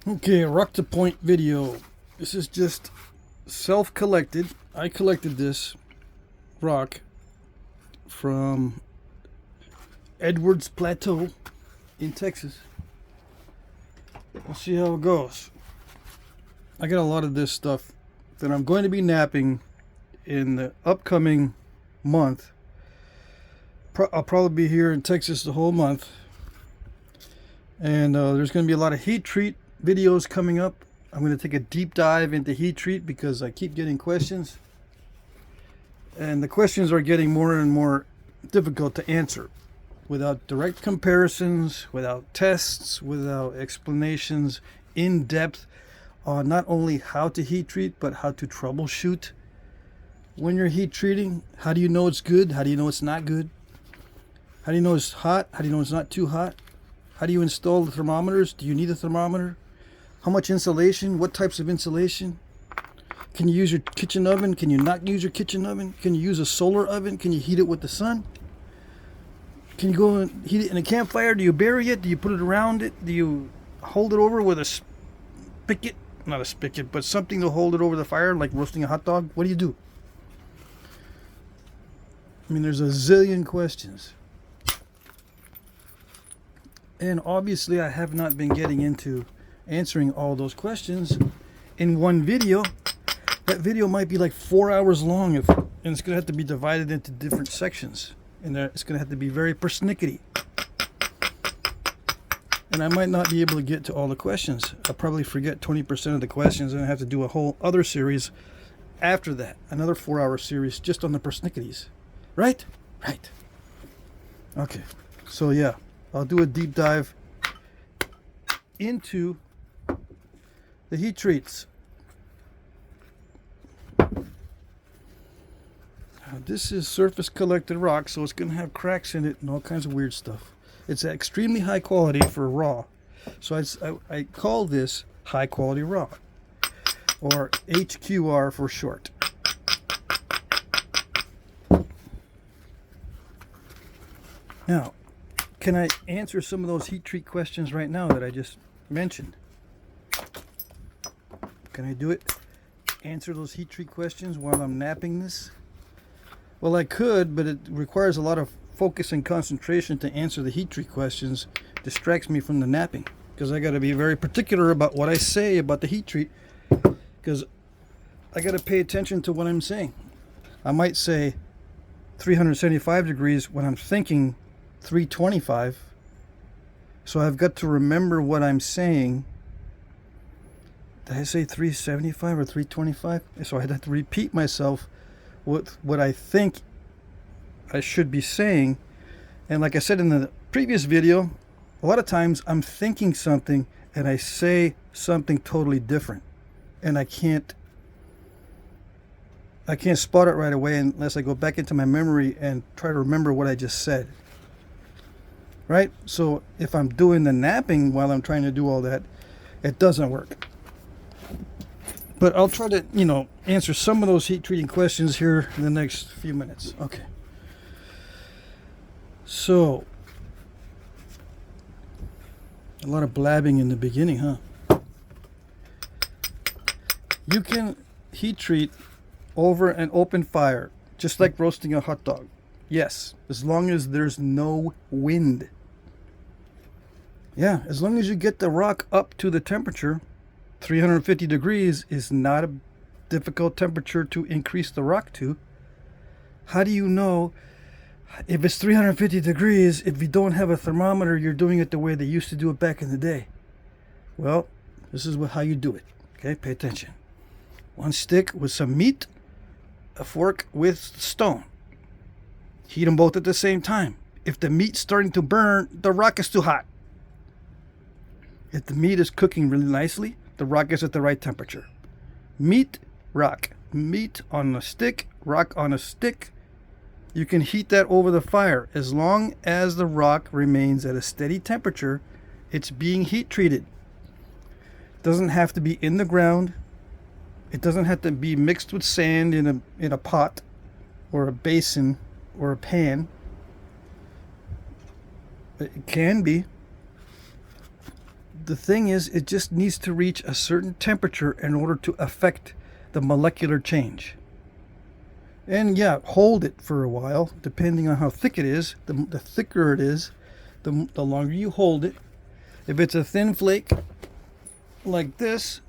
Okay, rock to point video. This is just self-collected. I collected this rock from Edwards Plateau in Texas. We'll see how it goes. I got a lot of this stuff that I'm going to be napping in the upcoming month. I'll probably be here in Texas the whole month. And there's going to be a lot of heat treat videos coming up. I'm going to take a deep dive into heat treat because I keep getting questions. And the questions are getting more and more difficult to answer without direct comparisons, without tests, without explanations in depth on not only how to heat treat, but how to troubleshoot when you're heat treating. How do you know it's good? How do you know it's not good? How do you know it's hot? How do you know it's not too hot? How do you install the thermometers? Do you need a thermometer? How much insulation? What types of insulation? Can you use your kitchen oven? Can you not use your kitchen oven? Can you use a solar oven? Can you heat it with the sun? Can you go and heat it in a campfire? Do you bury it? Do you put it around it? Do you hold it over with a spigot? Not a spigot, but something to hold it over the fire, like roasting a hot dog? What do you do? I mean, there's a zillion questions. And obviously I have not been getting into answering all those questions in one video. That video might be like 4 hours long, and it's going to have to be divided into different sections. And it's going to have to be very persnickety. And I might not be able to get to all the questions. I'll probably forget 20% of the questions, and I have to do a whole other series after that. Another 4-hour series just on the persnicketies. Right? Right. Okay. So yeah. I'll do a deep dive into the heat treats. This is surface collected rock, so it's going to have cracks in it and all kinds of weird stuff. It's extremely high quality for raw. So I call this high quality raw, or HQR for short. Now, can I answer some of those heat treat questions right now that I just mentioned? Can I do it? Answer those heat treat questions while I'm napping this? Well, I could, but it requires a lot of focus and concentration to answer the heat treat questions. Distracts me from the napping because I got to be very particular about what I say about the heat treat, because I got to pay attention to what I'm saying. I might say 375 degrees when I'm thinking 325, so I've got to remember what I'm saying. Did I say 375 or 325? So I'd have to repeat myself with what I think I should be saying. And like I said in the previous video, a lot of times I'm thinking something and I say something totally different, and I can't spot it right away unless I go back into my memory and try to remember what I just said. Right? So if I'm doing the napping while I'm trying to do all that, it doesn't work. But I'll try to, answer some of those heat treating questions here in the next few minutes. Okay. So, a lot of blabbing in the beginning, huh? You can heat treat over an open fire, just like roasting a hot dog. Yes, as long as there's no wind. Yeah, as long as you get the rock up to the temperature, 350 degrees is not a difficult temperature to increase the rock to. How do you know if it's 350 degrees if you don't have a thermometer, you're doing it the way they used to do it back in the day? Well, this is how you do it. Okay, pay attention. One stick with some meat, a fork with stone. Heat them both at the same time. If the meat's starting to burn, the rock is too hot. If the meat is cooking really nicely, the rock is at the right temperature. Meat, rock. Meat on a stick, rock on a stick. You can heat that over the fire. As long as the rock remains at a steady temperature, it's being heat treated. It doesn't have to be in the ground. It doesn't have to be mixed with sand in a pot or a basin or a pan. It can be. the thing is, it just needs to reach a certain temperature in order to affect the molecular change. And yeah, hold it for a while, depending on how thick it is. The thicker it is, the longer you hold it. If it's a thin flake like this,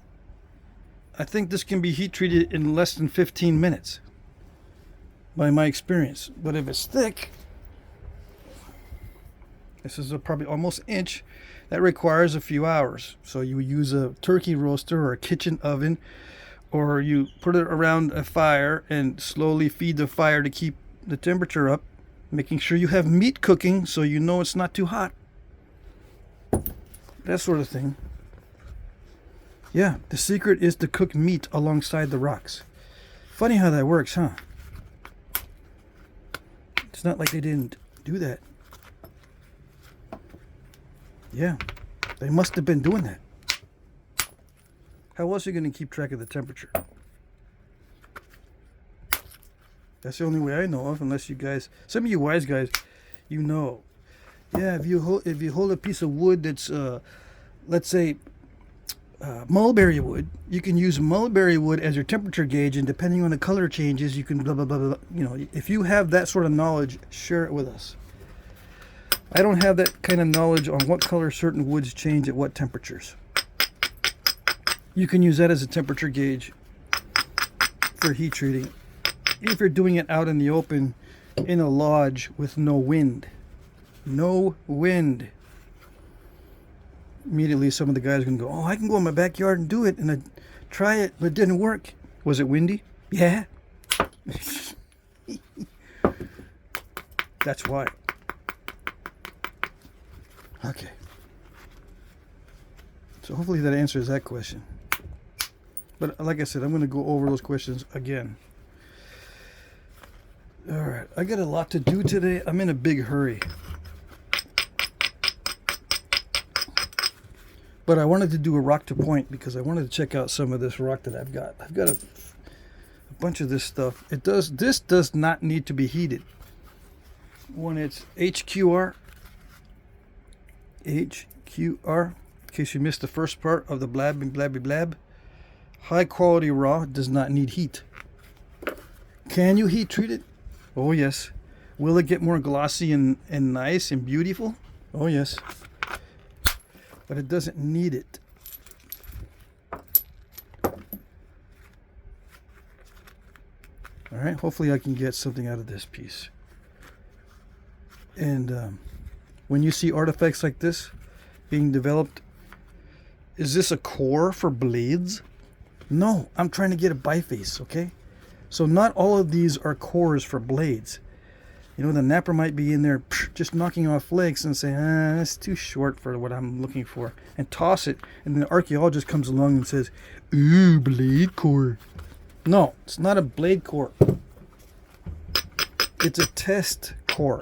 I think this can be heat treated in less than 15 minutes, by my experience. But if it's thick, this is probably almost an inch, that requires a few hours. So you use a turkey roaster or a kitchen oven, or you put it around a fire and slowly feed the fire to keep the temperature up, making sure you have meat cooking so you know it's not too hot. That sort of thing. Yeah, the secret is to cook meat alongside the rocks. Funny how that works, huh? It's not like they didn't do that. Yeah, they must have been doing that. How else are you going to keep track of the temperature? That's the only way I know of, unless you guys, some of you wise guys, you know. Yeah, if you hold a piece of wood that's, let's say, mulberry wood, you can use mulberry wood as your temperature gauge, and depending on the color changes, you can blah, blah, blah, blah. You know, if you have that sort of knowledge, share it with us. I don't have that kind of knowledge on what color certain woods change at what temperatures. You can use that as a temperature gauge for heat treating. If you're doing it out in the open, in a lodge with no wind. No wind. Immediately some of the guys are going to go, oh, I can go in my backyard and do it, and I try it, but it didn't work. Was it windy? Yeah. That's why. Okay. So hopefully that answers that question. But like I said, I'm going to go over those questions again. Alright, I got a lot to do today. I'm in a big hurry. But I wanted to do a rock to point because I wanted to check out some of this rock that I've got. I've got a bunch of this stuff. This does not need to be heated. When it's HQR, in case you missed the first part of the blab and blabby blab, high quality raw does not need heat. Can you heat treat it? Oh yes. Will it get more glossy and nice and beautiful? Oh yes. But it doesn't need it. Alright, hopefully I can get something out of this piece. And when you see artifacts like this being developed, is this a core for blades? No, I'm trying to get a biface, okay? So not all of these are cores for blades. You know, the napper might be in there just knocking off flakes and say, that's too short for what I'm looking for, and toss it, and then the archaeologist comes along and says, ooh, blade core. No, it's not a blade core. It's a test core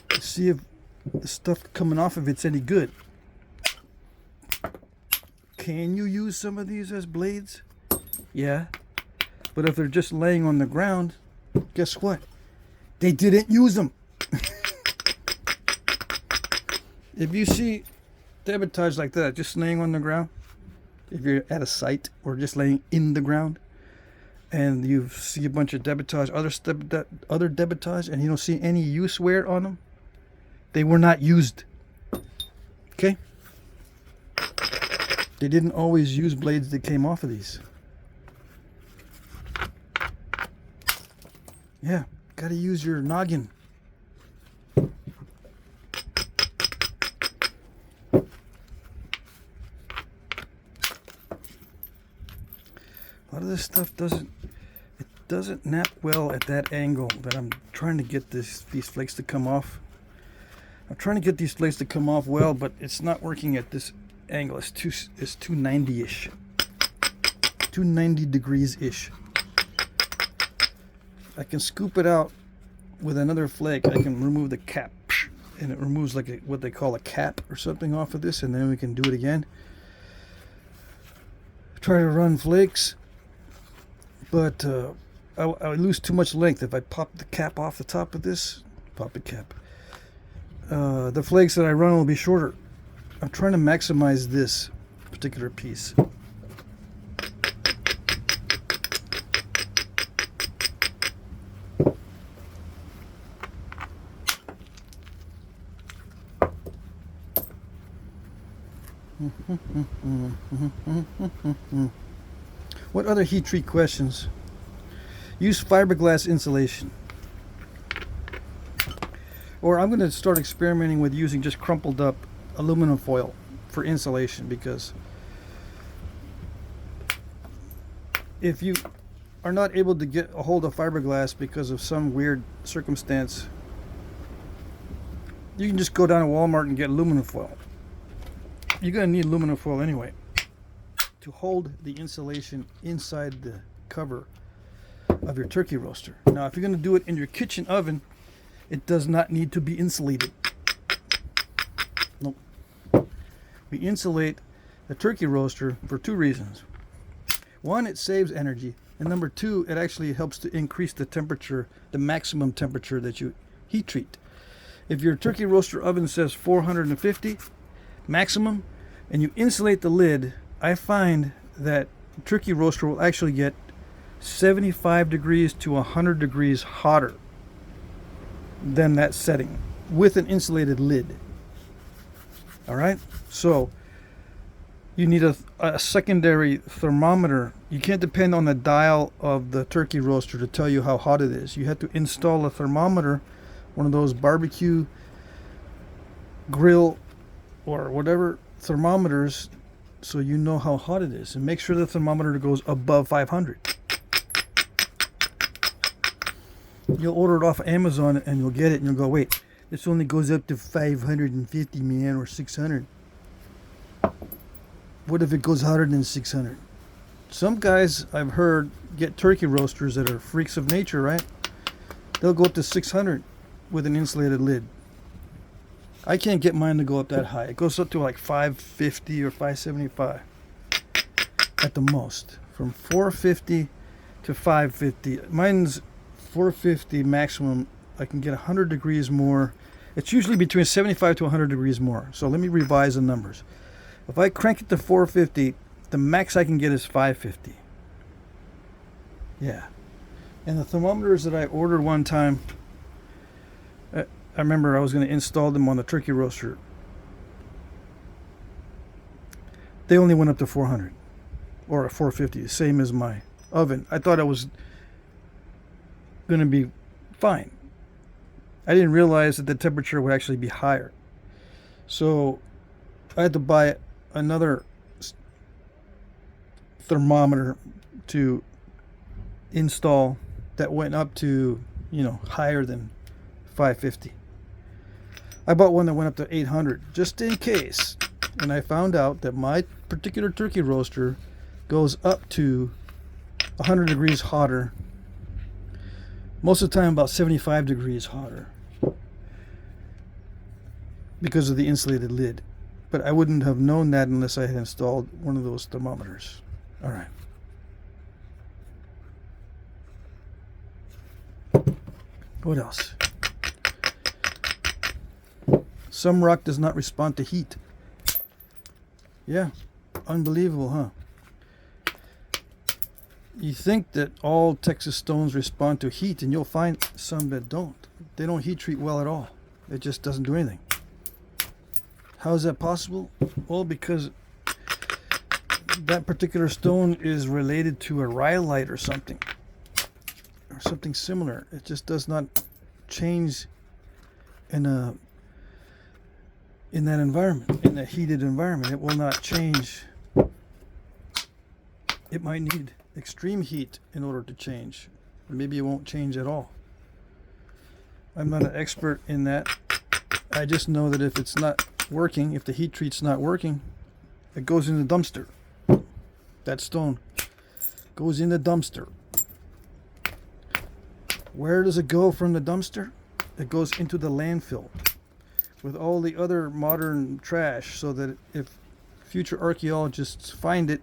to see if the stuff coming off of it's any good. Can you use some of these as blades? Yeah. But if they're just laying on the ground, guess what? They didn't use them. If you see debitage like that, just laying on the ground, if you're at a site or just laying in the ground, and you see a bunch of debitage, other debitage, and you don't see any use wear on them, they were not used. Okay? They didn't always use blades that came off of these. Yeah, gotta use your noggin. A lot of this stuff doesn't nap well at that angle that I'm trying to get these flakes to come off. I'm trying to get these flakes to come off well, but it's not working at this angle. It's 290-ish. 290 degrees-ish. I can scoop it out with another flake. I can remove the cap, and it removes like what they call a cap or something off of this, and then we can do it again. Try to run flakes, but I would lose too much length if I pop the cap off the top of this. Pop the cap. The flakes that I run will be shorter. I'm trying to maximize this particular piece. What other heat treat questions? Use fiberglass insulation. Or I'm going to start experimenting with using just crumpled up aluminum foil for insulation, because if you are not able to get a hold of fiberglass because of some weird circumstance, you can just go down to Walmart and get aluminum foil. You're going to need aluminum foil anyway to hold the insulation inside the cover of your turkey roaster. Now, if you're going to do it in your kitchen oven, it does not need to be insulated. Nope. We insulate the turkey roaster for two reasons. One, it saves energy. And number two, it actually helps to increase the temperature, the maximum temperature that you heat treat. If your turkey roaster oven says 450 maximum, and you insulate the lid, I find that the turkey roaster will actually get 75 degrees to 100 degrees hotter than that setting with an insulated lid. All right, so you need a secondary thermometer. You can't depend on the dial of the turkey roaster to tell you how hot it is. You have to install a thermometer, one of those barbecue grill or whatever thermometers, so you know how hot it is, and make sure the thermometer goes above 500. You'll order it off of Amazon and you'll get it and you'll go, wait, this only goes up to 550, man, or 600. What if it goes hotter than 600? Some guys I've heard get turkey roasters that are freaks of nature, right? They'll go up to 600 with an insulated lid. I can't get mine to go up that high. It goes up to like 550 or 575 at the most. From 450 to 550. Mine's 450 maximum. I can get 100 degrees more. It's usually between 75 to 100 degrees more. So let me revise the numbers. If I crank it to 450, the max I can get is 550. Yeah. And the thermometers that I ordered one time, I remember I was going to install them on the turkey roaster. They only went up to 400 or 450, the same as my oven. I thought it was going to be fine. I didn't realize that the temperature would actually be higher. So I had to buy another thermometer to install that went up to, higher than 550. I bought one that went up to 800 just in case. And I found out that my particular turkey roaster goes up to 100 degrees hotter. Most of the time about 75 degrees hotter because of the insulated lid. But I wouldn't have known that unless I had installed one of those thermometers. All right. What else? Some rock does not respond to heat. Yeah, unbelievable, huh? You think that all Texas stones respond to heat, and you'll find some that don't. They don't heat treat well at all. It just doesn't do anything. How is that possible? Well, because that particular stone is related to a rhyolite or something similar. It just does not change in that environment, in a heated environment. It will not change. It might need extreme heat in order to change. Maybe it won't change at all. I'm not an expert in that. I just know that if it's not working, if the heat treat's not working, it goes in the dumpster. That stone goes in the dumpster. Where does it go from the dumpster? It goes into the landfill with all the other modern trash, so that if future archaeologists find it,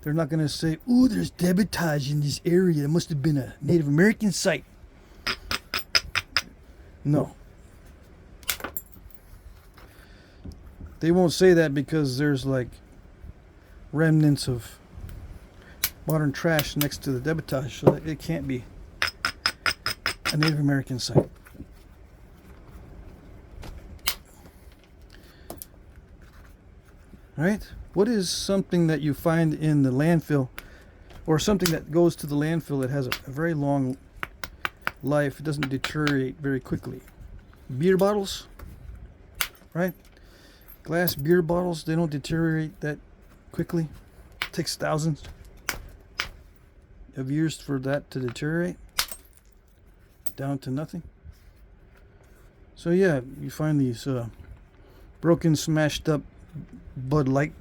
they're not going to say, "Ooh, there's debitage in this area. It must have been a Native American site." No. They won't say that because there's like remnants of modern trash next to the debitage, so that it can't be a Native American site. Right? What is something that you find in the landfill, or something that goes to the landfill that has a very long life? It doesn't deteriorate very quickly. Beer bottles, right? Glass beer bottles, they don't deteriorate that quickly. It takes thousands of years for that to deteriorate down to nothing. So yeah, you find these broken, smashed up Bud Light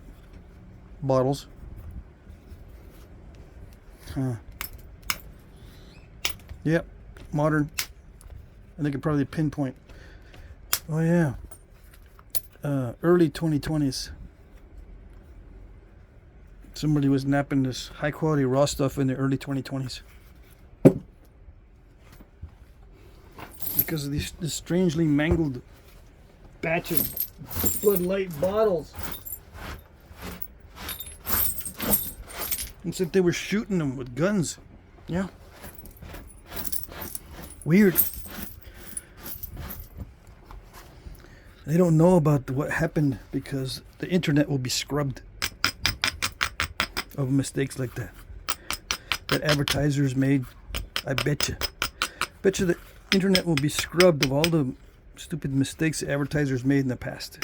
bottles. Yep, modern. I think it probably pinpoint. Oh yeah, early 2020s. Somebody was napping this high quality raw stuff in the early 2020s because of this strangely mangled batch of Bud Light bottles. It's like they were shooting them with guns. Yeah. Weird. They don't know about what happened because the internet will be scrubbed of mistakes like that advertisers made. I bet you the internet will be scrubbed of all the stupid mistakes advertisers made in the past.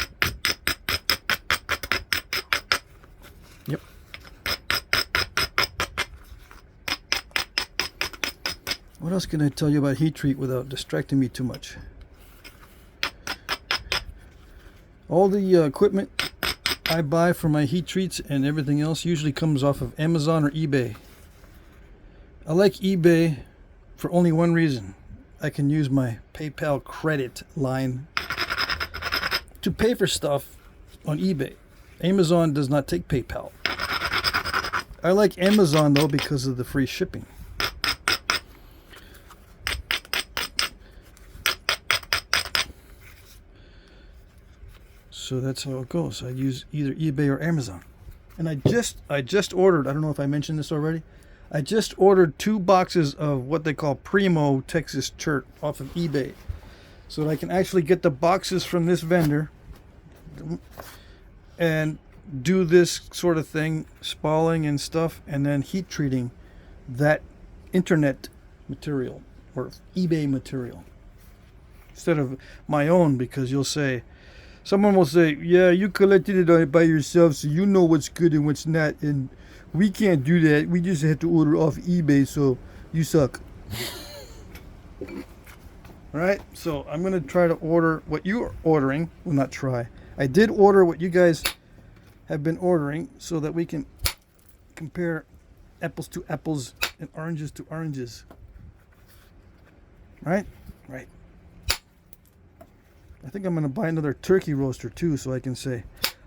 Yep. What else can I tell you about heat treat without distracting me too much? All the equipment I buy for my heat treats and everything else usually comes off of Amazon or eBay. I like eBay for only one reason. I can use my PayPal credit line to pay for stuff on eBay. Amazon does not take PayPal. I like Amazon though because of the free shipping. So that's how it goes. I use either eBay or Amazon. And I just ordered, I don't know if I mentioned this already, I just ordered 2 boxes of what they call Primo Texas Chert off of eBay, so that I can actually get the boxes from this vendor and do this sort of thing, spalling and stuff, and then heat treating that internet material or eBay material instead of my own, because you'll say, someone will say, yeah, you collected it by yourself, so you know what's good and what's not, and we can't do that. We just have to order off eBay, so you suck. Alright, so I'm going to try to order what you're ordering. Well, not try. I did order what you guys have been ordering so that we can compare apples to apples and oranges to oranges. Right? Right. I think I'm going to buy another turkey roaster too, so I can say,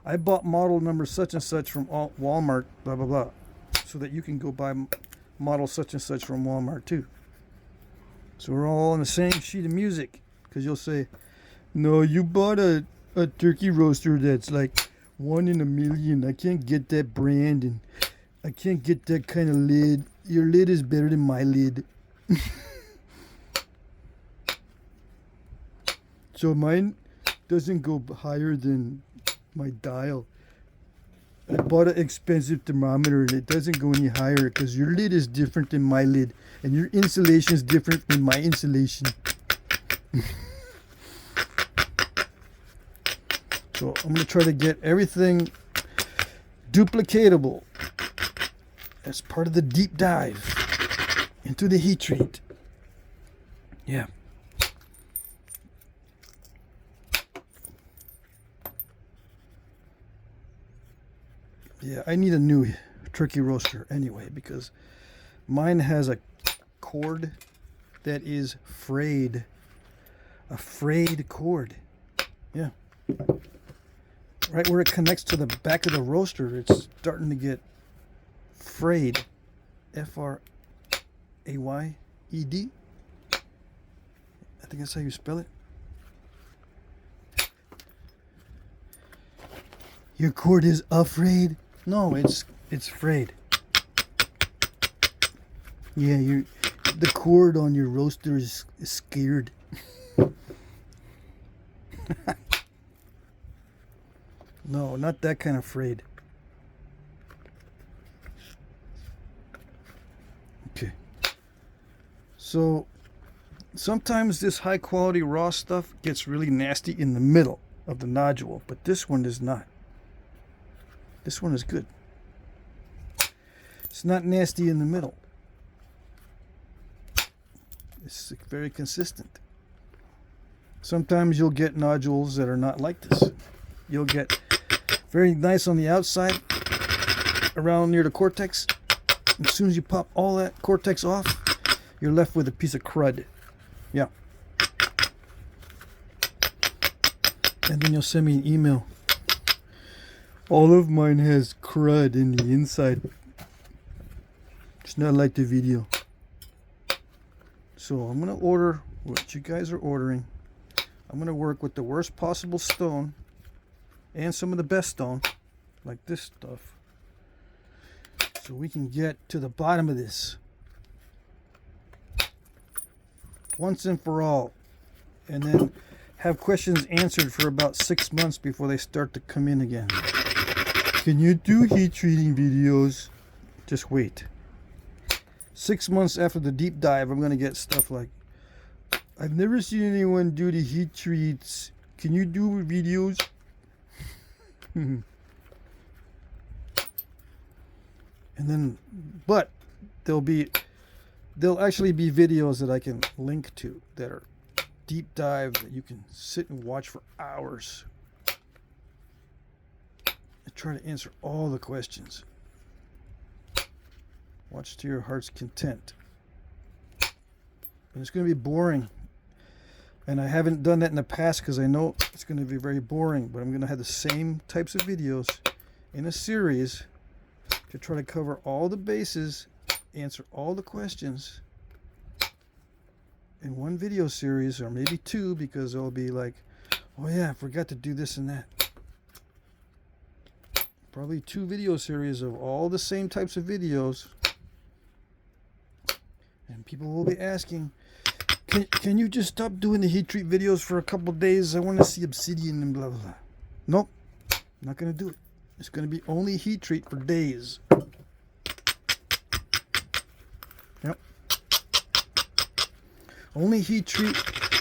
I bought model number such and such from Walmart, blah, blah, blah. So that you can go buy model such and such from Walmart too. So we're all on the same sheet of music. Because you'll say, no, you bought a turkey roaster that's like 1 in a million. I can't get that brand, and I can't get that kind of lid. Your lid is better than my lid. So mine doesn't go higher than my dial. I bought an expensive thermometer and it doesn't go any higher because your lid is different than my lid, and your insulation is different than my insulation. So I'm going to try to get everything duplicatable as part of the deep dive into the heat treat. Yeah. Yeah, I need a new turkey roaster anyway, because mine has a cord that is frayed. A frayed cord. Yeah. Right where it connects to the back of the roaster, it's starting to get frayed. F-R-A-Y-E-D. I think that's how you spell it. Your cord is afraid? No, it's frayed. Yeah, the cord on your roaster is scared. No, not that kind of frayed. Okay. So sometimes this high quality raw stuff gets really nasty in the middle of the nodule, but this one is not. This one is good. It's not nasty in the middle. It's very consistent. Sometimes you'll get nodules that are not like this. You'll get very nice on the outside, around near the cortex. As soon as you pop all that cortex off, you're left with a piece of crud. Yeah. And then you'll send me an email. All of mine has crud in the inside. It's not like the video. So I'm going to order what you guys are ordering. I'm going to work with the worst possible stone and some of the best stone, like this stuff, so we can get to the bottom of this once and for all, and then have questions answered for about 6 months before they start to come in again. Can you do heat treating videos? Just wait. 6 months after the deep dive, I'm going to get stuff like, I've never seen anyone do the heat treats. Can you do videos? And then, but there'll actually be videos that I can link to that are deep dive that you can sit and watch for hours and try to answer all the questions. Watch to your heart's content. And it's going to be boring. And I haven't done that in the past because I know it's going to be very boring. But I'm going to have the same types of videos in a series to try to cover all the bases, answer all the questions in one video series, or maybe two, because it'll be like, oh yeah, I forgot to do this and that. Probably 2 video series of all the same types of videos. And people will be asking, can you just stop doing the heat treat videos for a couple days? I want to see Obsidian and blah, blah, blah. Nope. I'm not going to do it. It's going to be only heat treat for days. Yep. Only heat treat,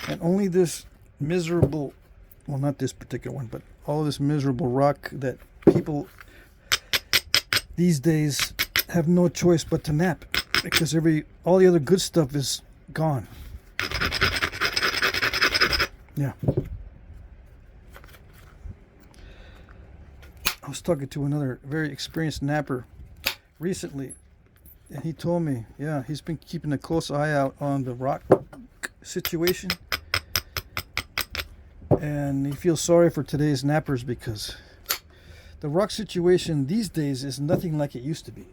and only this miserable, well, not this particular one, but all this miserable rock that people these days have no choice but to nap, because all the other good stuff is gone. Yeah. I was talking to another very experienced napper recently, and he told me, yeah, he's been keeping a close eye out on the rock situation, and he feels sorry for today's nappers because the rock situation these days is nothing like it used to be.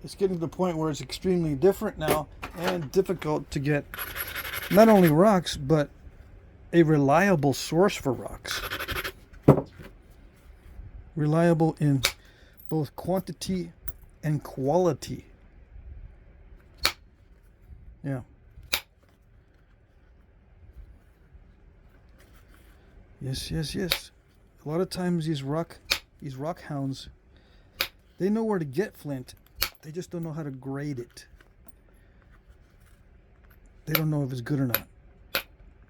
It's getting to the point where it's extremely different now and difficult to get not only rocks, but a reliable source for rocks. Reliable in both quantity and quality. Yeah. Yes, yes, yes. A lot of times these rock hounds, they know where to get flint. They just don't know how to grade it. They don't know if it's good or not.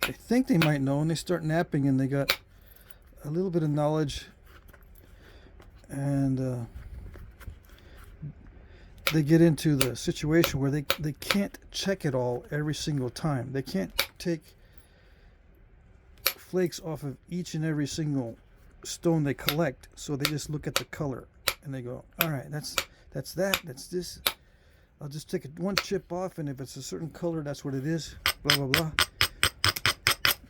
They think they might know, and they start napping, and they got a little bit of knowledge, and they get into the situation where they can't check it all every single time. They can't take flakes off of each and every single stone they collect, so they just look at the color and they go, all right, that's this. I'll just take one chip off, and if it's a certain color, that's what it is, blah blah blah.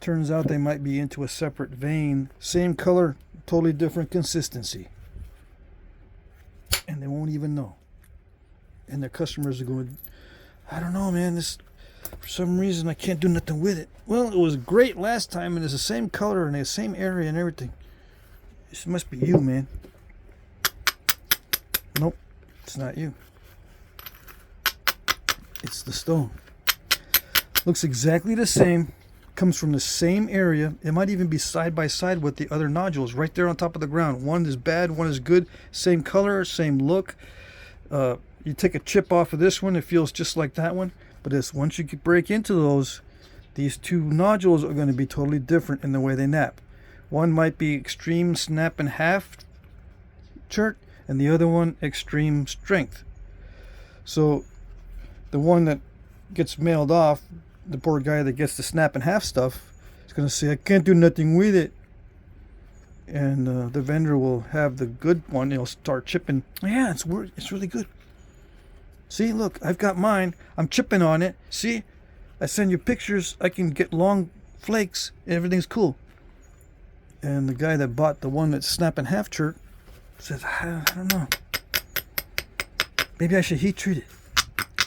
Turns out they might be into a separate vein, same color, totally different consistency, and they won't even know. And their customers are going, I don't know, man, this, for some reason I can't do nothing with it. Well, it was great last time, and it's the same color and the same area and everything. This must be you, man. Nope, it's not you. It's the stone. Looks exactly the same. Comes from the same area. It might even be side by side with the other nodules right there on top of the ground. One is bad, one is good. Same color, same look. You take a chip off of this one, it feels just like that one. But once you break into those, these two nodules are going to be totally different in the way they nap. One might be extreme snap in half chert, and the other one extreme strength. So the one that gets mailed off, the poor guy that gets the snap in half stuff, is going to say, I can't do nothing with it. And the vendor will have the good one. He'll start chipping. Yeah, it's really good. See, look, I've got mine. I'm chipping on it. See, I send you pictures. I can get long flakes. Everything's cool. And the guy that bought the one that's snap in half chert says, I don't know. Maybe I should heat treat it.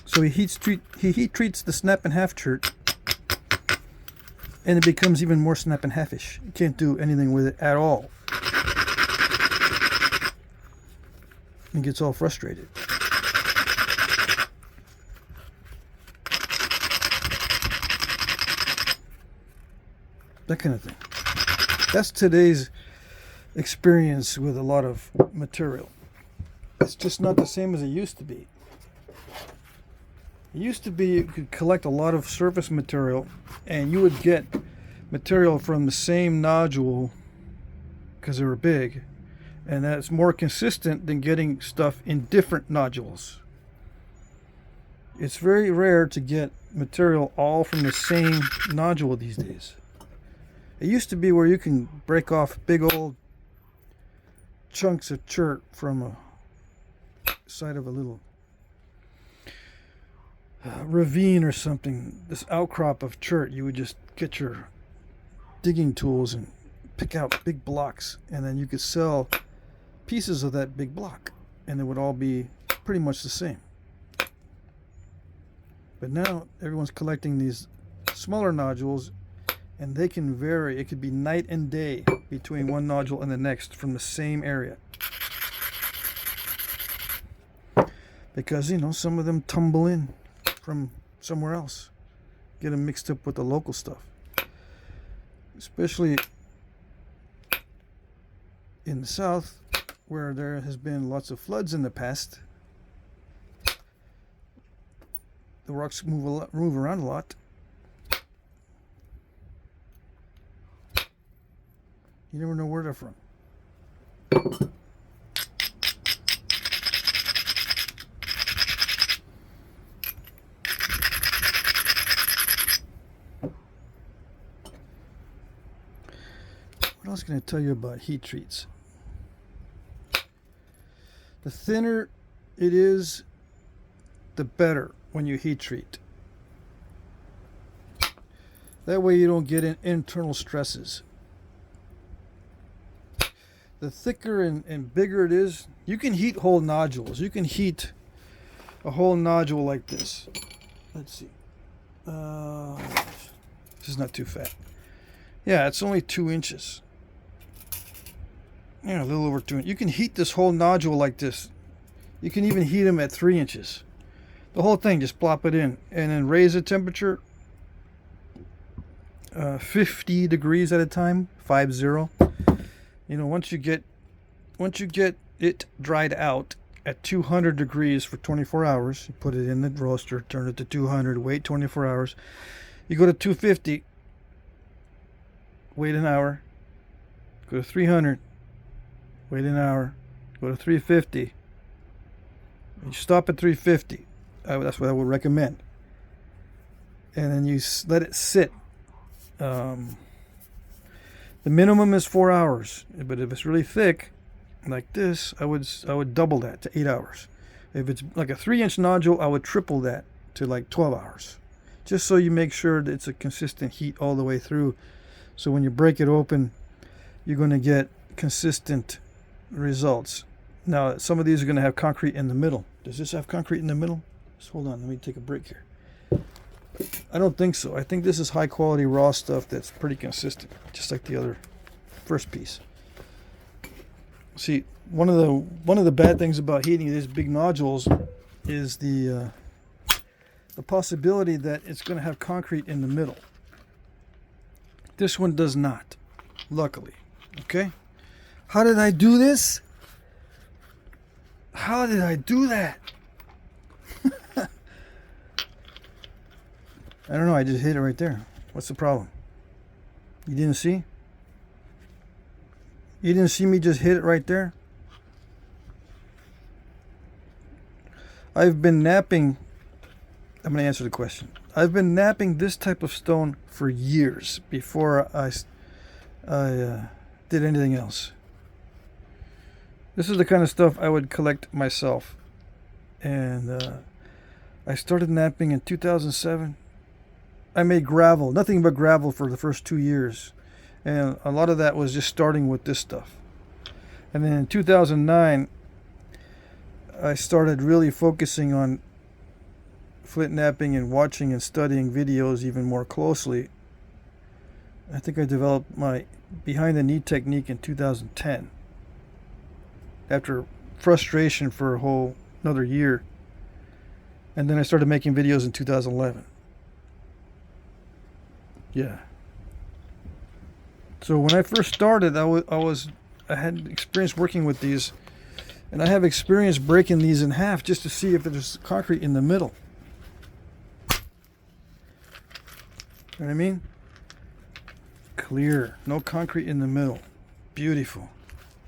So he heat treats the snap in half chert, and it becomes even more snap in halfish. You can't do anything with it at all. He gets all frustrated. That kind of thing. That's today's experience with a lot of material. It's just not the same as it used to be. It used to be you could collect a lot of surface material and you would get material from the same nodule because they were big, and that's more consistent than getting stuff in different nodules. It's very rare to get material all from the same nodule these days. It used to be where you can break off big old chunks of chert from a side of a little ravine or something, this outcrop of chert. You would just get your digging tools and pick out big blocks, and then you could sell pieces of that big block, and it would all be pretty much the same. But now everyone's collecting these smaller nodules, and they can vary. It could be night and day between one nodule and the next from the same area. Because, you know, some of them tumble in from somewhere else. Get them mixed up with the local stuff. Especially in the south, where there has been lots of floods in the past. The rocks move around a lot. You never know where they're from. What else can I tell you about heat treats? The thinner it is, the better when you heat treat. That way you don't get internal stresses. The thicker and bigger it is, you can heat whole nodules. You can heat a whole nodule like this. Let's see. This is not too fat. Yeah, it's only 2 inches. Yeah, a little over 2 inches. You can heat this whole nodule like this. You can even heat them at 3 inches. The whole thing, just plop it in and then raise the temperature 50 degrees at a time, 50. You know, once you get it dried out at 200 degrees for 24 hours, you put it in the roaster, turn it to 200, wait 24 hours. You go to 250, wait an hour, go to 300, wait an hour, go to 350. You stop at 350. That's what I would recommend. And then you let it sit. The minimum is 4 hours, but if it's really thick, like this, I would double that to 8 hours. If it's like a 3-inch nodule, I would triple that to like 12 hours, just so you make sure that it's a consistent heat all the way through. So when you break it open, you're going to get consistent results. Now, some of these are going to have concrete in the middle. Does this have concrete in the middle? Just hold on, let me take a break here. I don't think so. I think this is high quality raw stuff that's pretty consistent, just like the other first piece. See, one of the bad things about heating these big nodules is the possibility that it's going to have concrete in the middle. This one does not, luckily. Okay? How did I do this? How did I do that? I don't know, I just hit it right there. What's the problem? You didn't see? You didn't see me just hit it right there? I've been napping. I'm going to answer the question. I've been napping this type of stone for years before I did anything else. This is the kind of stuff I would collect myself. And I started napping in 2007. I made gravel, nothing but gravel for the first 2 years. And a lot of that was just starting with this stuff. And then in 2009, I started really focusing on flint knapping and watching and studying videos even more closely. I think I developed my behind the knee technique in 2010. After frustration for another year. And then I started making videos in 2011. Yeah. So when I first started, I had experience working with these, and I have experience breaking these in half just to see if there's concrete in the middle. You know what I mean? Clear, no concrete in the middle. Beautiful.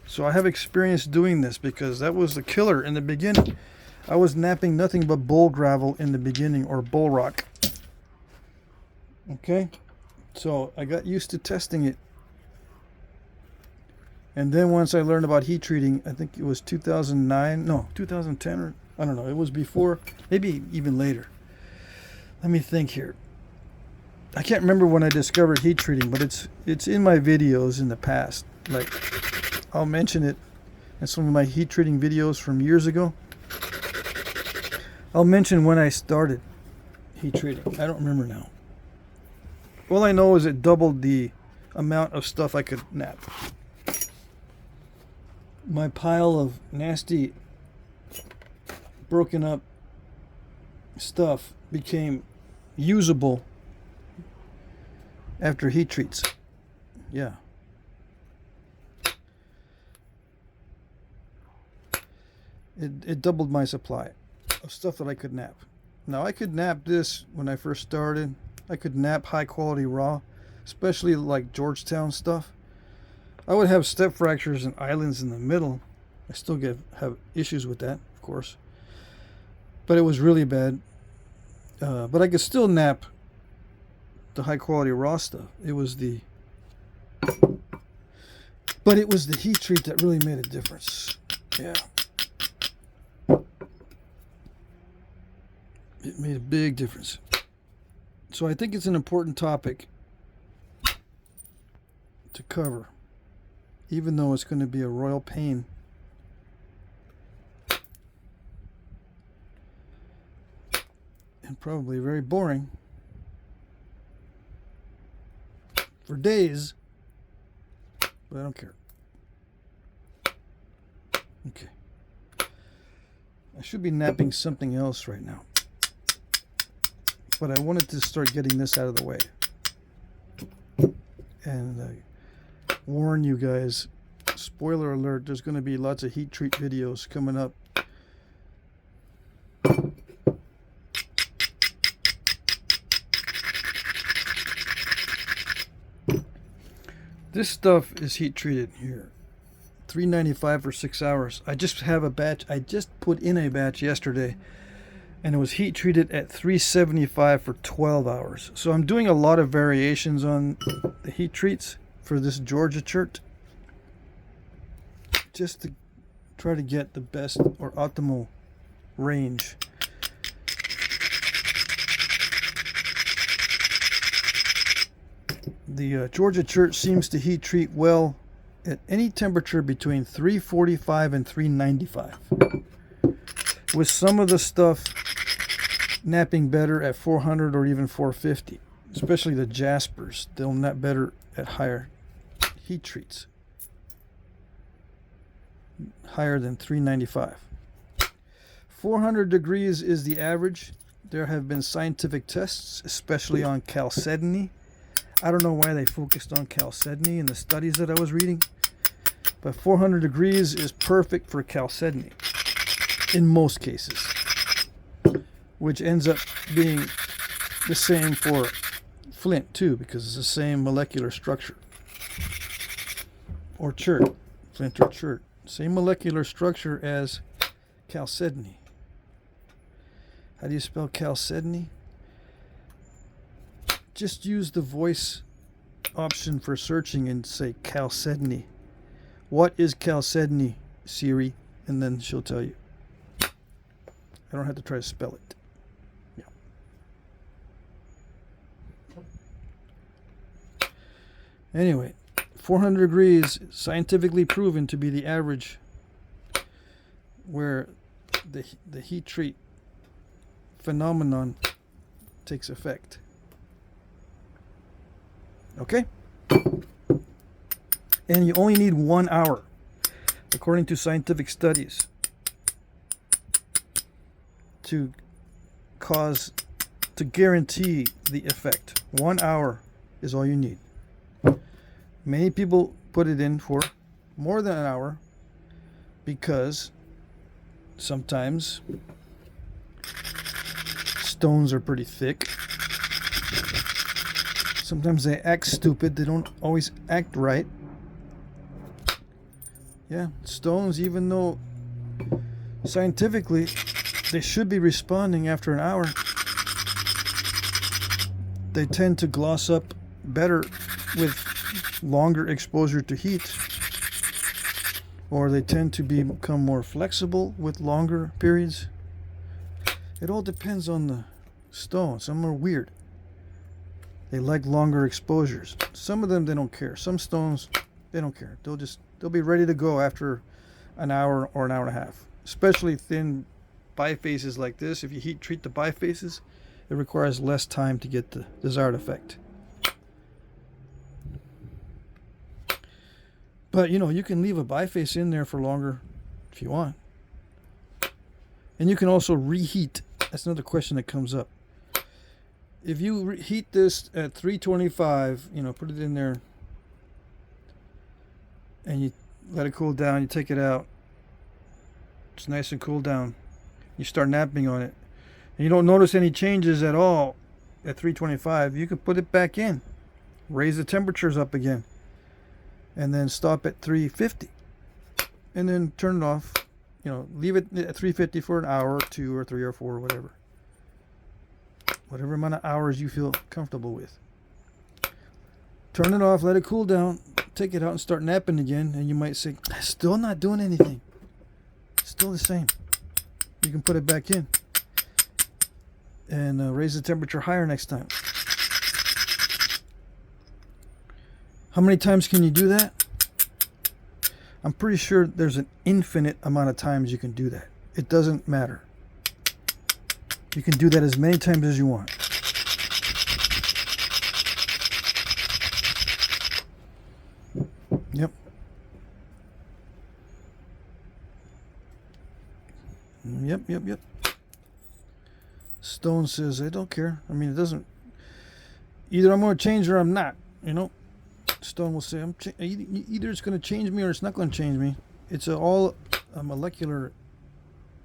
So I have experience doing this because that was the killer in the beginning. I was napping nothing but bull gravel in the beginning, or bull rock. Okay? So I got used to testing it. And then once I learned about heat treating, I think it was 2009, no, 2010, or I don't know, it was before, maybe even later. Let me think here. I can't remember when I discovered heat treating, but it's in my videos in the past. Like, I'll mention it in some of my heat treating videos from years ago. I'll mention when I started heat treating. I don't remember now. All I know is it doubled the amount of stuff I could nap. My pile of nasty, broken up stuff became usable after heat treats. Yeah. It doubled my supply of stuff that I could nap. Now, I could nap this when I first started. I could nap high quality raw, especially like Georgetown stuff. I would have step fractures and islands in the middle. I still have issues with that, of course. But it was really bad. But I could still nap the high quality raw stuff. It was the heat treat that really made a difference. Yeah. It made a big difference. So I think it's an important topic to cover, even though it's going to be a royal pain. And probably very boring for days, but I don't care. Okay. I should be napping something else right now, but I wanted to start getting this out of the way and warn you guys, spoiler alert, there's going to be lots of heat treat videos coming up. This stuff is heat treated here. $3.95 for 6 hours. I just have a batch. I just put in a batch yesterday, and it was heat treated at $3.75 for 12 hours. So I'm doing a lot of variations on the heat treats for this Georgia chert, just to try to get the best or optimal range. The Georgia chert seems to heat treat well at any temperature between 345 and 395, with some of the stuff napping better at 400 or even 450, especially the Jaspers. They'll nap better at higher heat treats. higher than 395. 400 degrees is the average. There have been scientific tests, especially on chalcedony. I don't know why they focused on chalcedony in the studies that I was reading, but 400 degrees is perfect for chalcedony in most cases, which ends up being the same for flint too, because it's the same molecular structure. Or chert, flint or chert, same molecular structure as chalcedony. How do you spell chalcedony? Just use the voice option for searching and say chalcedony. What is chalcedony, Siri? And then she'll tell you. I don't have to try to spell it. Yeah. Anyway, 400 degrees, scientifically proven to be the average where the heat treat phenomenon takes effect. Okay? And you only need 1 hour, according to scientific studies, to guarantee the effect. 1 hour is all you need. Many people put it in for more than an hour because sometimes stones are pretty thick. Sometimes they act stupid. They don't always act right. Yeah, stones, even though scientifically they should be responding after an hour, they tend to gloss up better with longer exposure to heat, or they tend to become more flexible with longer periods. It all depends on the stone. Some are weird. They like longer exposures. Some of them, they don't care. Some stones, they don't care. They'll be ready to go after an hour or an hour and a half. Especially thin bifaces like this. If you heat treat the bifaces, it requires less time to get the desired effect. But you can leave a biface in there for longer if you want. And you can also reheat. That's another question that comes up. If you heat this at 325, put it in there and you let it cool down, you take it out, it's nice and cooled down, you start knapping on it, and you don't notice any changes at all at 325, you can put it back in, raise the temperatures up again, and then stop at 350, and then turn it off. Leave it at 350 for an hour or 2 or 3 or 4 or whatever amount of hours you feel comfortable with. Turn it off, let it cool down, take it out and start knapping again, and you might say, still not doing anything, still the same. You can put it back in and raise the temperature higher next time. How many times can you do that? I'm pretty sure there's an infinite amount of times you can do that. It doesn't matter. You can do that as many times as you want. Yep. Yep. Stone says, I don't care. I mean, it doesn't. Either I'm going to change or I'm not. Stone will say, either it's going to change me or it's not going to change me. It's all a molecular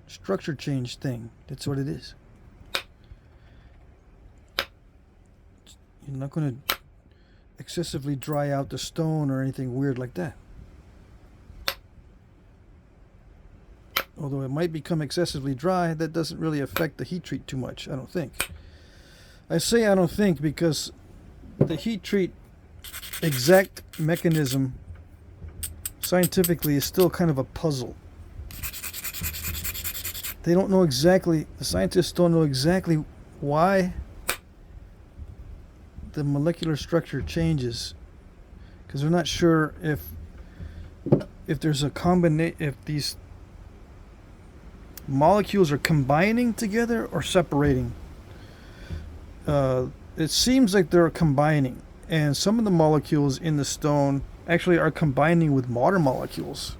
structure change thing. That's what it is. You're not going to excessively dry out the stone or anything weird like that. Although it might become excessively dry, that doesn't really affect the heat treat too much, I don't think. I say I don't think because the heat treat exact mechanism scientifically is still kind of a puzzle. They don't know exactly, the scientists don't know exactly why the molecular structure changes, because they're not sure if there's a combination, if these molecules are combining together or separating. It seems like they're combining, and some of the molecules in the stone actually are combining with water molecules.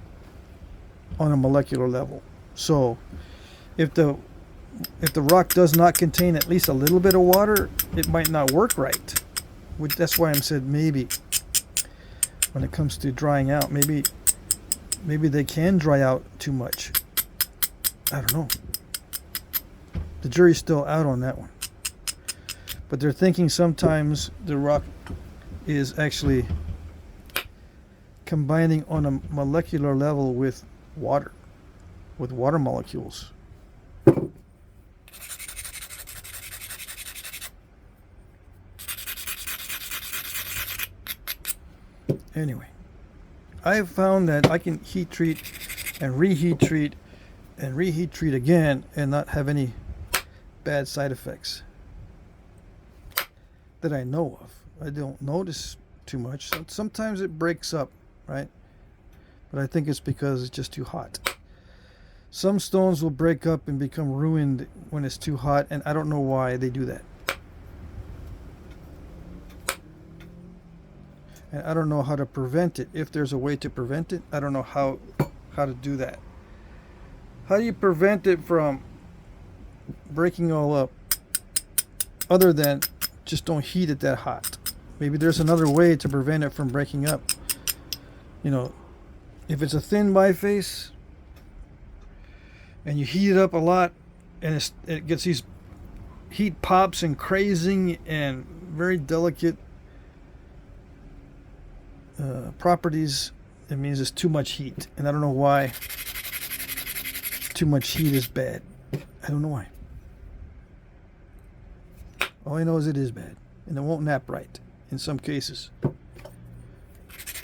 on a molecular level. So if the rock does not contain at least a little bit of water, it might not work right. That's why I said maybe when it comes to drying out, maybe they can dry out too much. I don't know. The jury's still out on that one. But they're thinking sometimes the rock is actually combining on a molecular level with water molecules. Anyway, I have found that I can heat treat and reheat treat and reheat treat again and not have any bad side effects that I know of. I don't notice too much. Sometimes it breaks up, right? But I think it's because it's just too hot. Some stones will break up and become ruined when it's too hot, and I don't know why they do that. And I don't know how to prevent it. If there's a way to prevent it, I don't know how to do that. How do you prevent it from breaking all up other than just don't heat it that hot? Maybe there's another way to prevent it from breaking up. You know, if it's a thin biface and you heat it up a lot and it gets these heat pops and crazing and very delicate properties, it means it's too much heat. And I don't know why too much heat is bad. I don't know why. All I know is it is bad, and it won't nap right in some cases.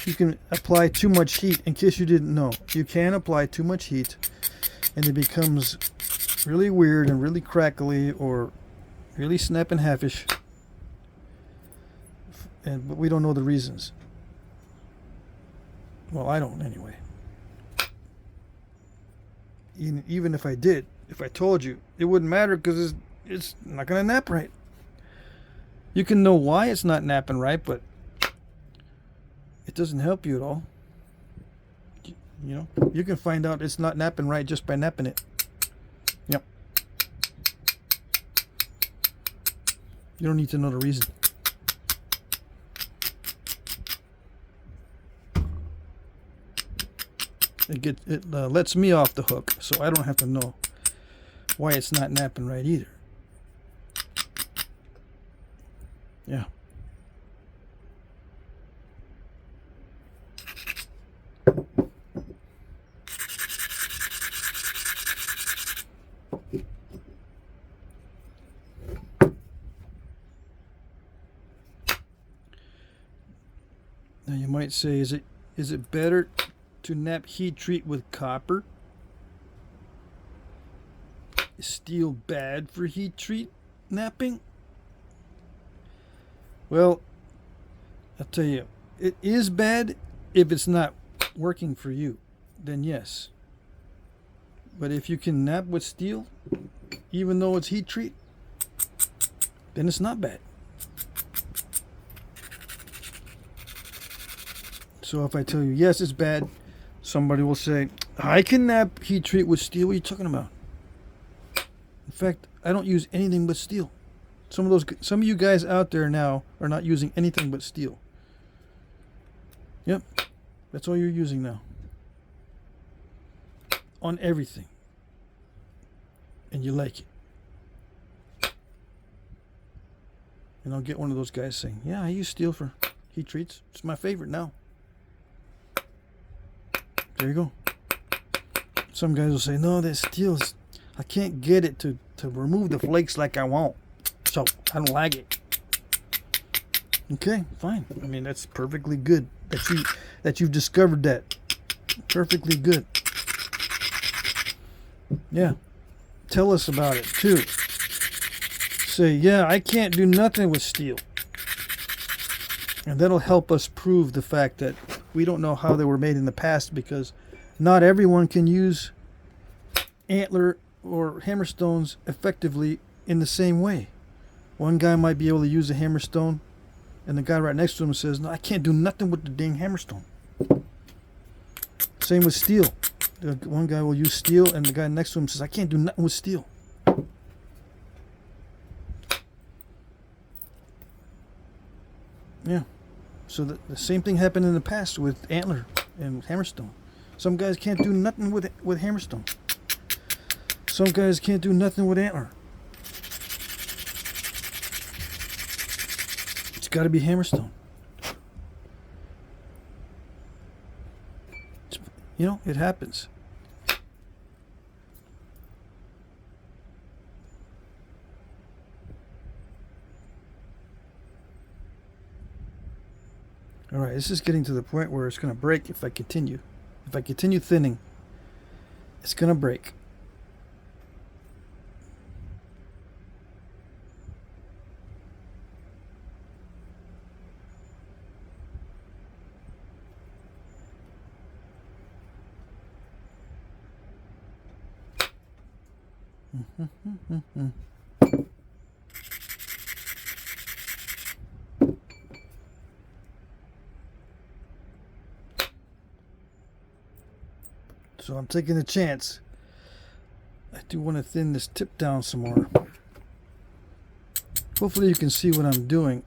You can apply too much heat. In case you didn't know, you can apply too much heat and it becomes really weird and really crackly or really snap and halfish, but we don't know the reasons. Well, I don't anyway. Even if I did, if I told you, it wouldn't matter because it's not going to nap right. You can know why it's not napping right, but it doesn't help you at all. You know, you can find out it's not napping right just by napping it. Yep. You don't need to know the reason. It lets me off the hook, so I don't have to know why it's not napping right either. Yeah. Now you might say, is it better to nap heat treat with copper? Is steel bad for heat treat napping? Well, I'll tell you, it is bad if it's not working for you. Then yes. But if you can nap with steel, even though it's heat treat, then it's not bad. So if I tell you, yes, it's bad, somebody will say, I can nap heat treat with steel. What are you talking about? In fact, I don't use anything but steel. Some of you guys out there now are not using anything but steel. Yep, that's all you're using now. On everything. And you like it. And I'll get one of those guys saying, yeah, I use steel for heat treats. It's my favorite now. There you go. Some guys will say, no, that steel, I can't get it to remove the flakes like I want. So I don't like it. Okay, fine. I mean, that's perfectly good that you've discovered that. Perfectly good. Yeah. Tell us about it too. Say, yeah, I can't do nothing with steel. And that'll help us prove the fact that we don't know how they were made in the past, because not everyone can use antler or hammerstones effectively in the same way. One guy might be able to use a hammerstone, and the guy right next to him says, no, I can't do nothing with the dang hammerstone. Same with steel. The one guy will use steel, and the guy next to him says, I can't do nothing with steel. Yeah. So the same thing happened in the past with antler and hammerstone. Some guys can't do nothing with hammerstone. Some guys can't do nothing with antler. It's got to be hammerstone. You know, it happens. Alright, this is getting to the point where it's going to break if I continue. If I continue thinning, it's going to break. So I'm taking a chance. I do want to thin this tip down some more. Hopefully you can see what I'm doing.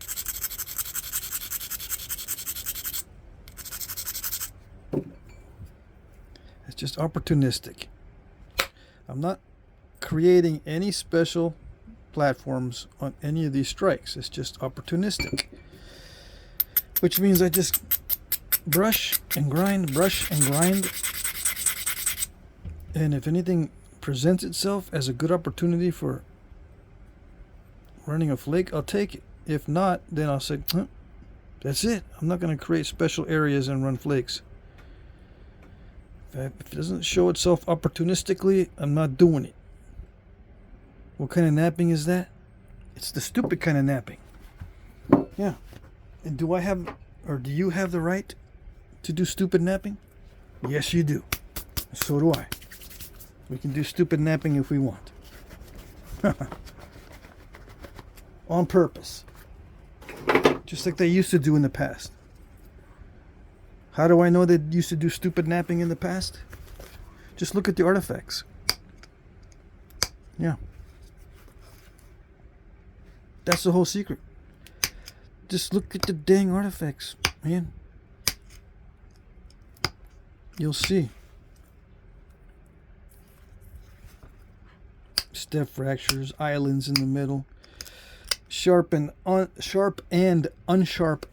It's just opportunistic. I'm not creating any special platforms on any of these strikes. It's just opportunistic, which means I just brush and grind, and if anything presents itself as a good opportunity for running a flake, I'll take it. If not, then I'll say, that's it. I'm not going to create special areas and run flakes. If it doesn't show itself opportunistically, I'm not doing it. What kind of napping is that? It's the stupid kind of napping. Yeah. And do I have, or do you have the right to do stupid napping? Yes, you do. So do I. We can do stupid napping if we want. On purpose. Just like they used to do in the past. How do I know they used to do stupid napping in the past? Just look at the artifacts. Yeah. That's the whole secret. Just look at the dang artifacts, man. You'll see. Step fractures, islands in the middle, sharp and unsharp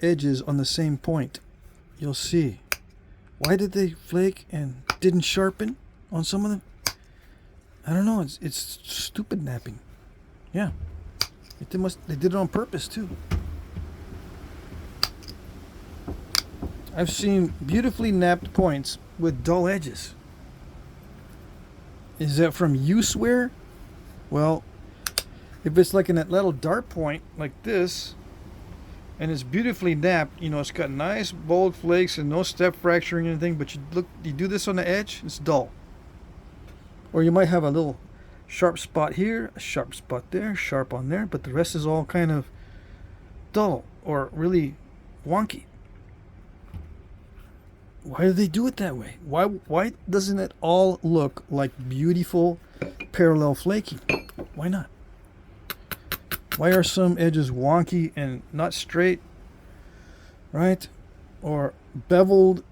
edges on the same point. You'll see. Why did they flake and didn't sharpen on some of them? I don't know. It's stupid napping. Yeah. They did it on purpose too. I've seen beautifully napped points with dull edges. Is that from use wear? Well, if it's like in that little dart point like this, and it's beautifully napped, you know, it's got nice bold flakes and no step fracturing or anything, but you do this on the edge, it's dull. Or you might have a little sharp spot here, a sharp spot there, sharp on there, but the rest is all kind of dull or really wonky. Why do they do it that way? Why doesn't it all look like beautiful parallel flaking? Why not? Why are some edges wonky and not straight, right? Or beveled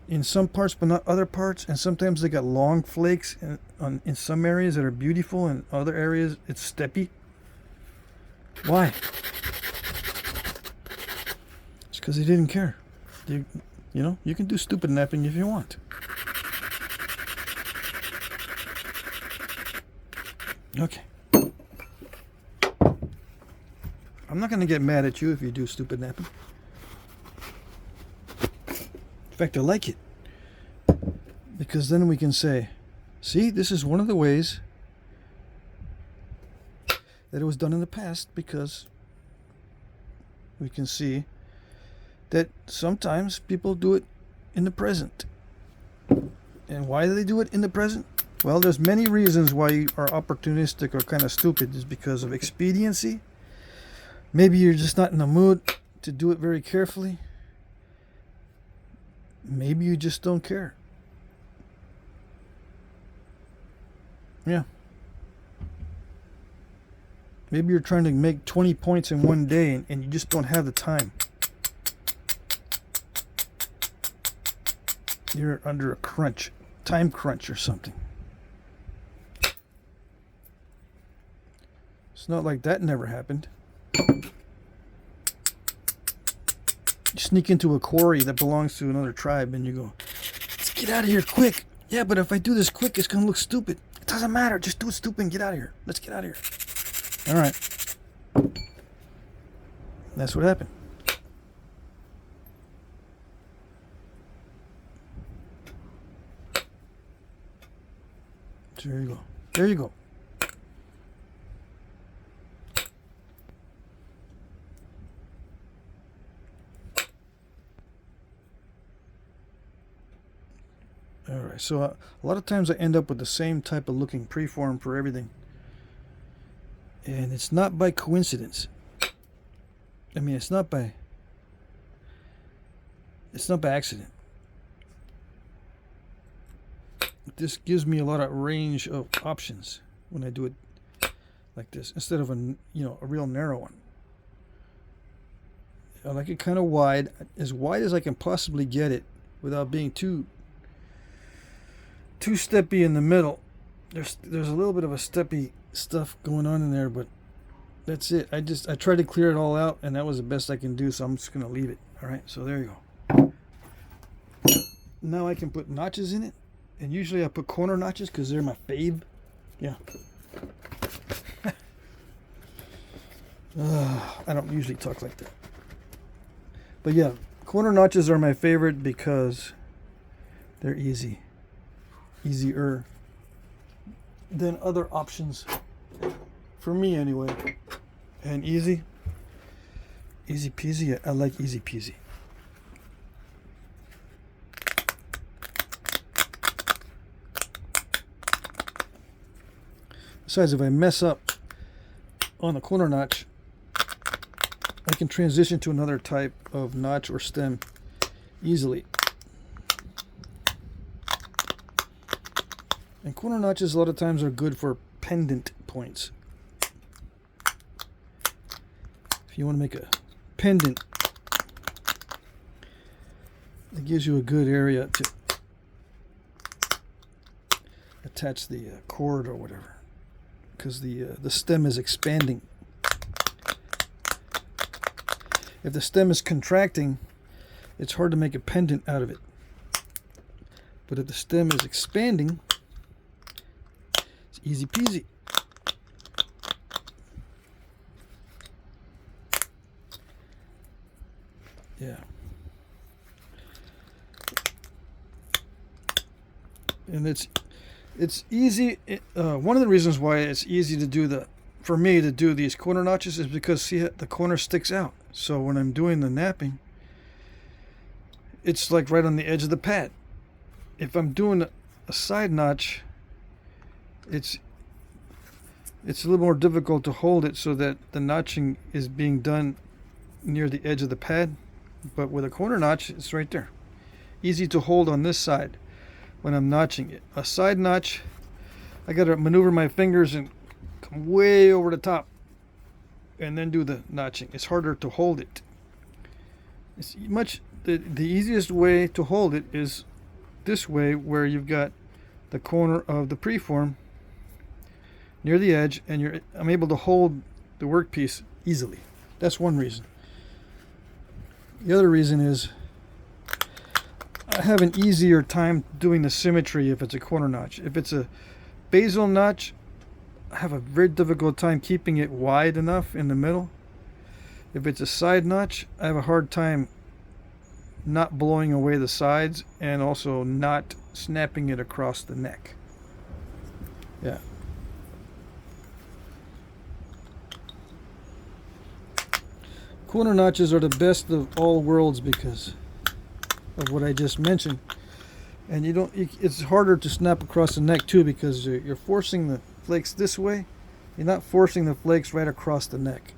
in some parts but not other parts, and sometimes they got long flakes in some areas that are beautiful and other areas it's steppy. Why? It's because they didn't care. You know, you can do stupid napping if you want. Okay. I'm not going to get mad at you if you do stupid napping. In fact, I like it. Because then we can say, see, this is one of the ways that it was done in the past, because we can see that sometimes people do it in the present. And why do they do it in the present? Well, there's many reasons why you are opportunistic or kind of stupid. Is because of expediency. Maybe you're just not in the mood to do it very carefully. Maybe you just don't care. Yeah. Maybe you're trying to make 20 points in one day and you just don't have the time. You're under a crunch, time crunch or something. It's not like that never happened. You sneak into a quarry that belongs to another tribe and you go, let's get out of here quick. Yeah, but if I do this quick, it's going to look stupid. It doesn't matter. Just do it stupid and get out of here. Let's get out of here. All right. That's what happened. There you go. There you go. Alright, so a lot of times I end up with the same type of looking preform for everything. And it's not by coincidence. I mean, it's not by accident. This gives me a lot of range of options when I do it like this instead of a real narrow one. I like it kind of wide as I can possibly get it without being too steppy in the middle. There's a little bit of a steppy stuff going on in there, but that's it. I tried to clear it all out, and that was the best I can do, so I'm just gonna leave it. All right, so there you go. Now I can put notches in it, and usually I put corner notches because they're my fave. Yeah. I don't usually talk like that, but yeah, corner notches are my favorite because they're easier than other options for me anyway. And easy peasy. I like easy peasy. Besides, if I mess up on the corner notch, I can transition to another type of notch or stem easily. And corner notches a lot of times are good for pendant points. If you want to make a pendant, it gives you a good area to attach the cord or whatever, because the stem is expanding. If the stem is contracting, it's hard to make a pendant out of it. But if the stem is expanding, it's easy peasy. Yeah. And it's easy. One of the reasons why it's easy to do for me to do these corner notches is because, see, the corner sticks out. So when I'm doing the knapping, it's like right on the edge of the pad. If I'm doing a side notch, it's a little more difficult to hold it so that the notching is being done near the edge of the pad. But with a corner notch, it's right there. Easy to hold on this side when I'm notching it. A side notch, I got to maneuver my fingers and come way over the top and then do the notching. It's harder to hold it. It's the easiest way to hold it is this way, where you've got the corner of the preform near the edge, and I'm able to hold the workpiece easily. That's one reason. The other reason is I have an easier time doing the symmetry if it's a corner notch. If it's a basal notch, I have a very difficult time keeping it wide enough in the middle. If it's a side notch, I have a hard time not blowing away the sides and also not snapping it across the neck. Yeah. Corner notches are the best of all worlds because of what I just mentioned. And it's harder to snap across the neck too, because you're forcing the flakes this way. You're not forcing the flakes right across the neck.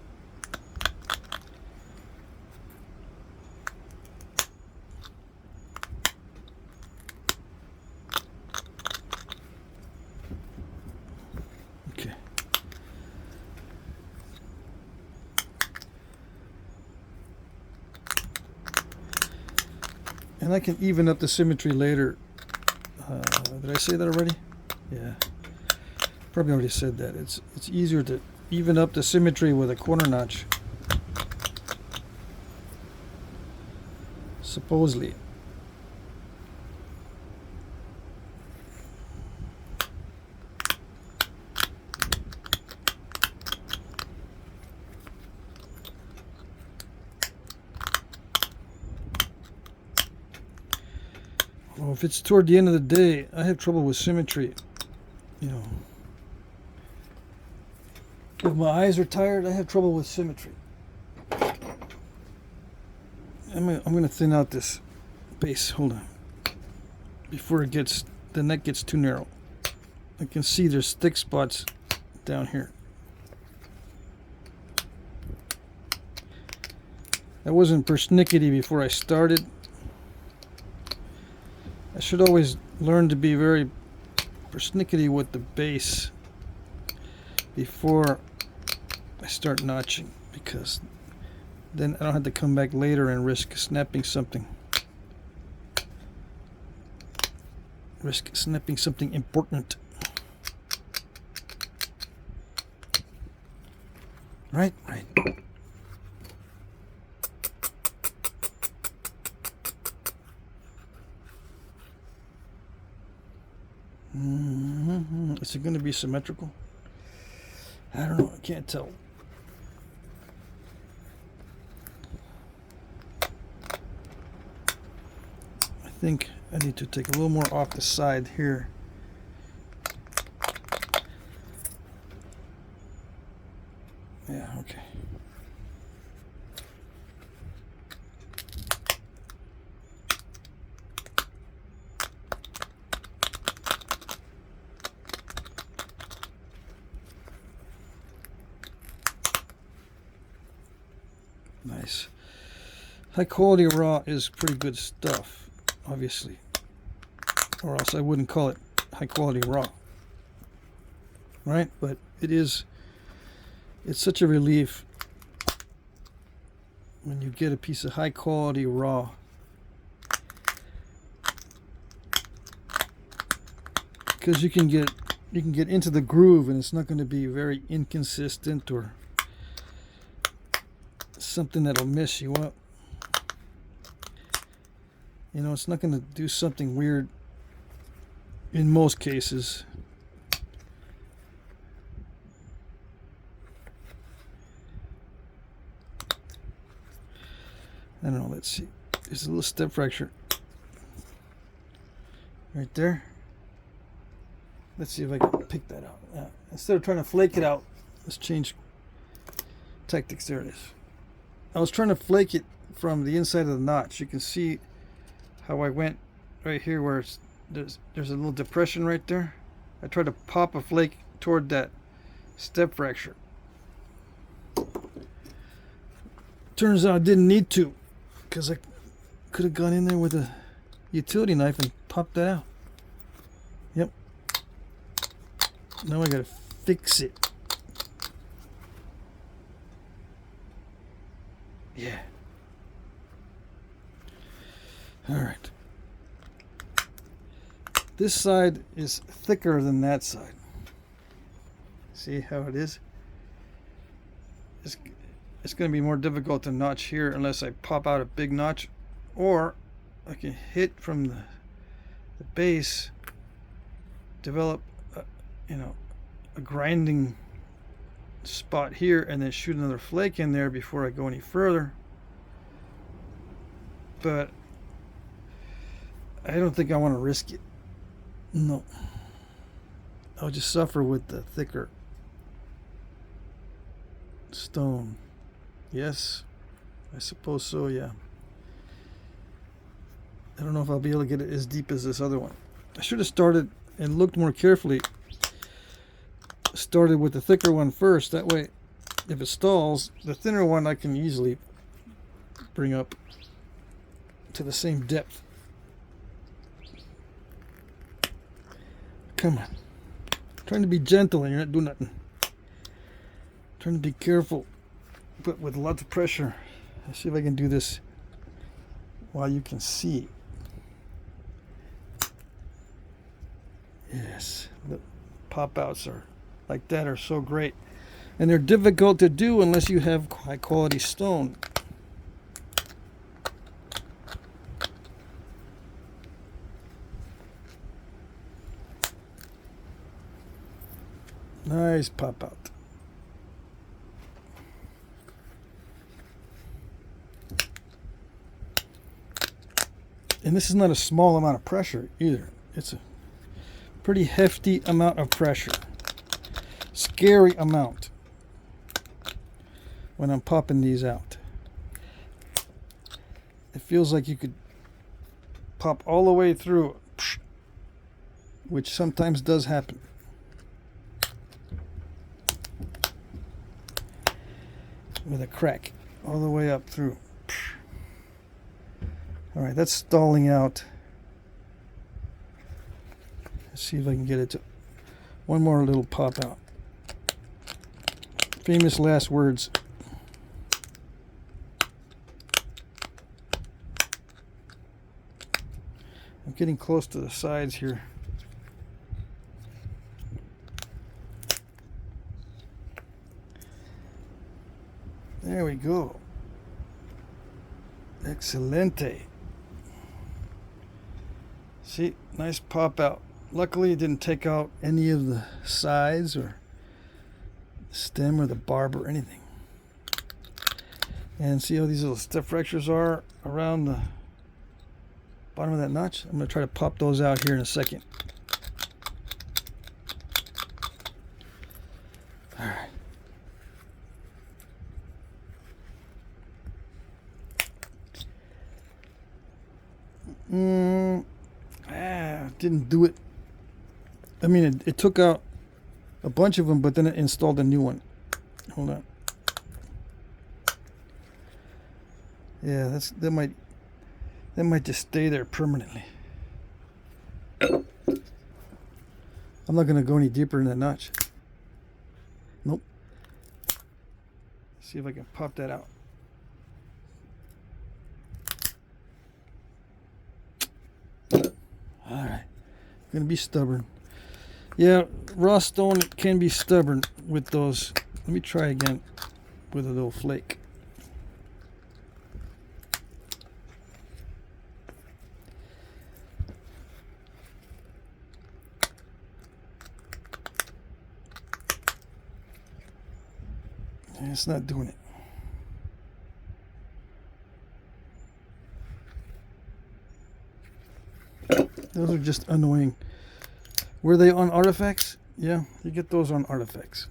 And I can even up the symmetry later. Did I say that already? Yeah. Probably already said that. It's easier to even up the symmetry with a corner notch. Supposedly. Well, if it's toward the end of the day, I have trouble with symmetry. You know, if my eyes are tired, I have trouble with symmetry. I'm gonna thin out this base. Hold on, before the neck gets too narrow. I can see there's thick spots down here. I wasn't persnickety before I started. I should always learn to be very persnickety with the base before I start notching, because then I don't have to come back later and risk snapping something. Risk snapping something important. Right? Right. Is it going to be symmetrical? I don't know. I can't tell. I think I need to take a little more off the side here. Yeah, okay. Nice. High quality raw is pretty good stuff, obviously, or else I wouldn't call it high quality raw, right? But it's such a relief when you get a piece of high quality raw. Because you can get into the groove, and it's not going to be very inconsistent or something that'll mess you up. You know, it's not going to do something weird in most cases. I don't know, let's see. There's a little step fracture right there. Let's see if I can pick that out. Instead of trying to flake it out, let's change tactics. There it is. I was trying to flake it from the inside of the notch. You can see how I went right here where there's a little depression right there. I tried to pop a flake toward that step fracture. Turns out I didn't need to, because I could have gone in there with a utility knife and popped that out. Yep. Now I gotta fix it. Yeah. All right. This side is thicker than that side. See how it is? It's going to be more difficult to notch here unless I pop out a big notch, or I can hit from the base, develop a grinding spot here, and then shoot another flake in there before I go any further. But I don't think I want to risk it. No. I'll just suffer with the thicker stone. Yes, I suppose so, yeah. I don't know if I'll be able to get it as deep as this other one. I should have started and looked more carefully. Started with the thicker one first. That way, if it stalls, the thinner one I can easily bring up to the same depth. Come on. I'm trying to be gentle and you're not doing nothing. I'm trying to be careful, but with lots of pressure. Let's see if I can do this while you can see. Yes, the pop outs are like that are so great. And they're difficult to do unless you have high quality stone. Nice pop out. And this is not a small amount of pressure either. It's a pretty hefty amount of pressure. Scary amount when I'm popping these out. It feels like you could pop all the way through, which sometimes does happen. With a crack all the way up through. All right, that's stalling out. Let's see if I can get it to one more little pop out. Famous last words. I'm getting close to the sides here. There we go. Excelente. See, nice pop out. Luckily it didn't take out any of the sides or the stem or the barb or anything. And see how these little step fractures are around the bottom of that notch? I'm going to try to pop those out here in a second. All right. Didn't do it. I mean, it took out a bunch of them, but then it installed a new one. Hold on. Yeah, that might just stay there permanently. I'm not going to go any deeper in that notch. Nope. See if I can pop that out. Alright. Gonna be stubborn. Yeah, raw stone can be stubborn with those. Let me try again with a little flake. And it's not doing it. Those are just annoying. Were they on artifacts? Yeah, you get those on artifacts.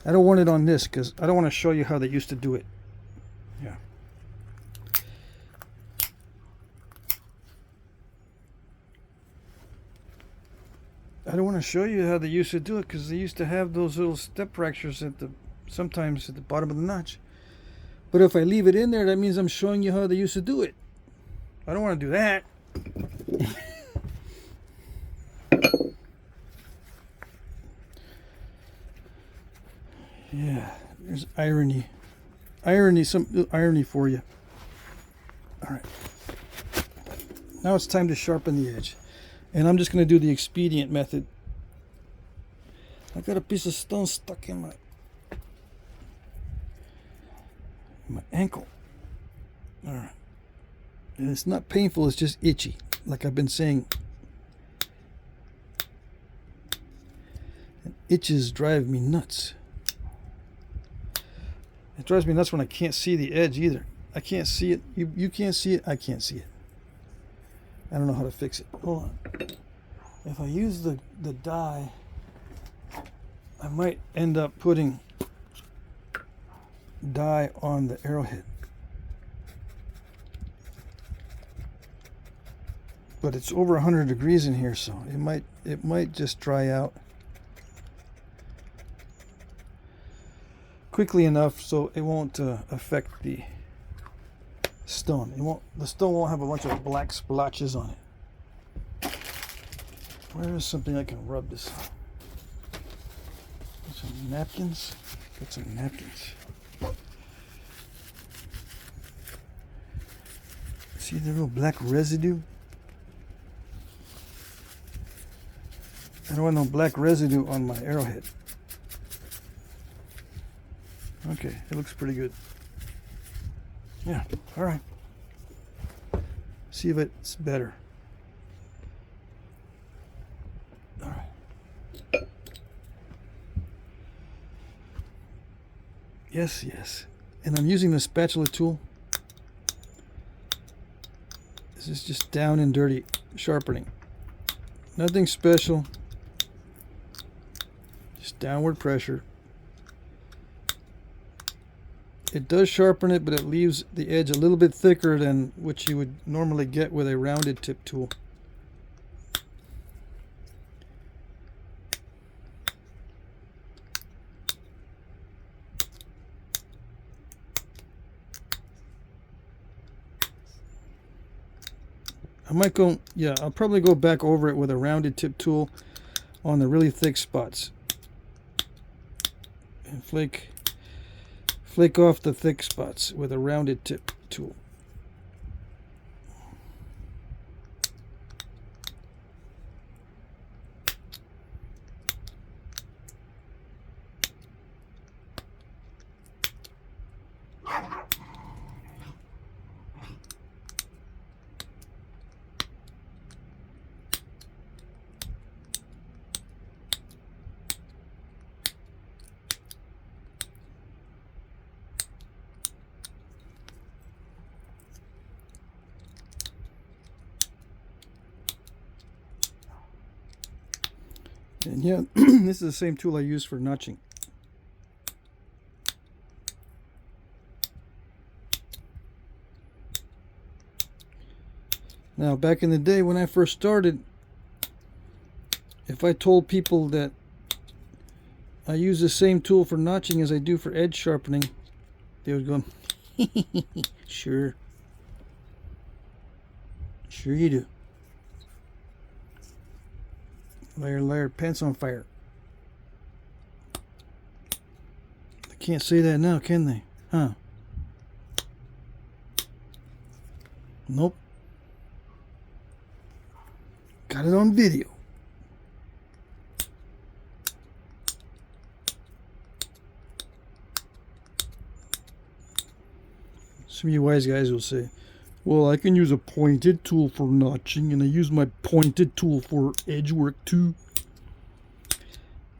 I don't want it on this because I don't want to show you how they used to do it. Yeah. I don't want to show you how they used to do it because they used to have those little step fractures sometimes at the bottom of the notch. But if I leave it in there, that means I'm showing you how they used to do it. I don't want to do that. Yeah, there's irony. Some irony for you. All right. Now it's time to sharpen the edge. And I'm just going to do the expedient method. I got a piece of stone stuck in my ankle. All right. And it's not painful, it's just itchy, like I've been saying. And itches drive me nuts. It drives me nuts when I can't see the edge either. I can't see it. You can't see it. I can't see it. I don't know how to fix it. Hold on. If I use the dye, I might end up putting dye on the arrowhead. But it's over 100 degrees in here, so it might just dry out quickly enough so it won't affect the stone. The stone won't have a bunch of black splotches on it. Where is something I can rub this on? Some napkins. Got some napkins. See the little black residue? I don't want no black residue on my Arrowhead. Okay, it looks pretty good. Yeah, alright. See if it's better. Alright. Yes, yes. And I'm using the spatula tool. This is just down and dirty sharpening. Nothing special. Just downward pressure. It does sharpen it, but it leaves the edge a little bit thicker than what you would normally get with a rounded tip tool. I might go, yeah, I'll probably go back over it with a rounded tip tool on the really thick spots. And flake off the thick spots with a rounded tip tool. And yeah, this is the same tool I use for notching. Now, back in the day when I first started, if I told people that I use the same tool for notching as I do for edge sharpening, they would go, sure. Sure you do. Liar, liar, pants on fire. They can't say that now, can they? Huh? Nope. Got it on video. Some of you wise guys will say, well, I can use a pointed tool for notching, and I use my pointed tool for edge work too.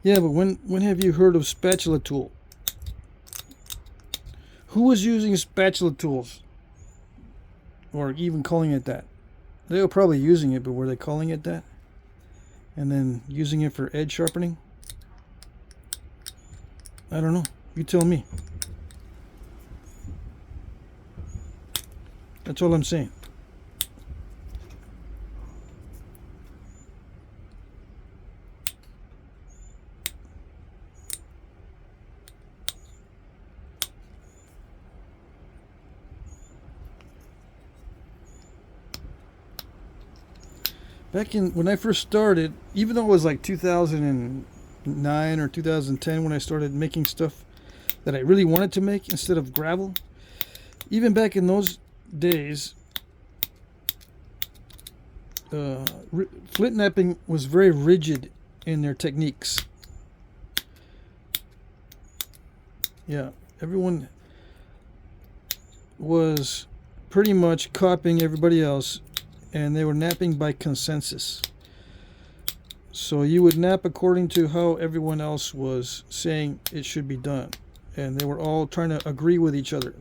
Yeah, but when have you heard of spatula tool? Who was using spatula tools? Or even calling it that? They were probably using it, but were they calling it that? And then using it for edge sharpening? I don't know. You tell me. That's all I'm saying. Back in when I first started, even though it was like 2009 or 2010 when I started making stuff that I really wanted to make instead of gravel, even back in those days, Flintknapping was very rigid in their techniques. Yeah, everyone was pretty much copying everybody else, and they were napping by consensus. So you would nap according to how everyone else was saying it should be done, and they were all trying to agree with each other.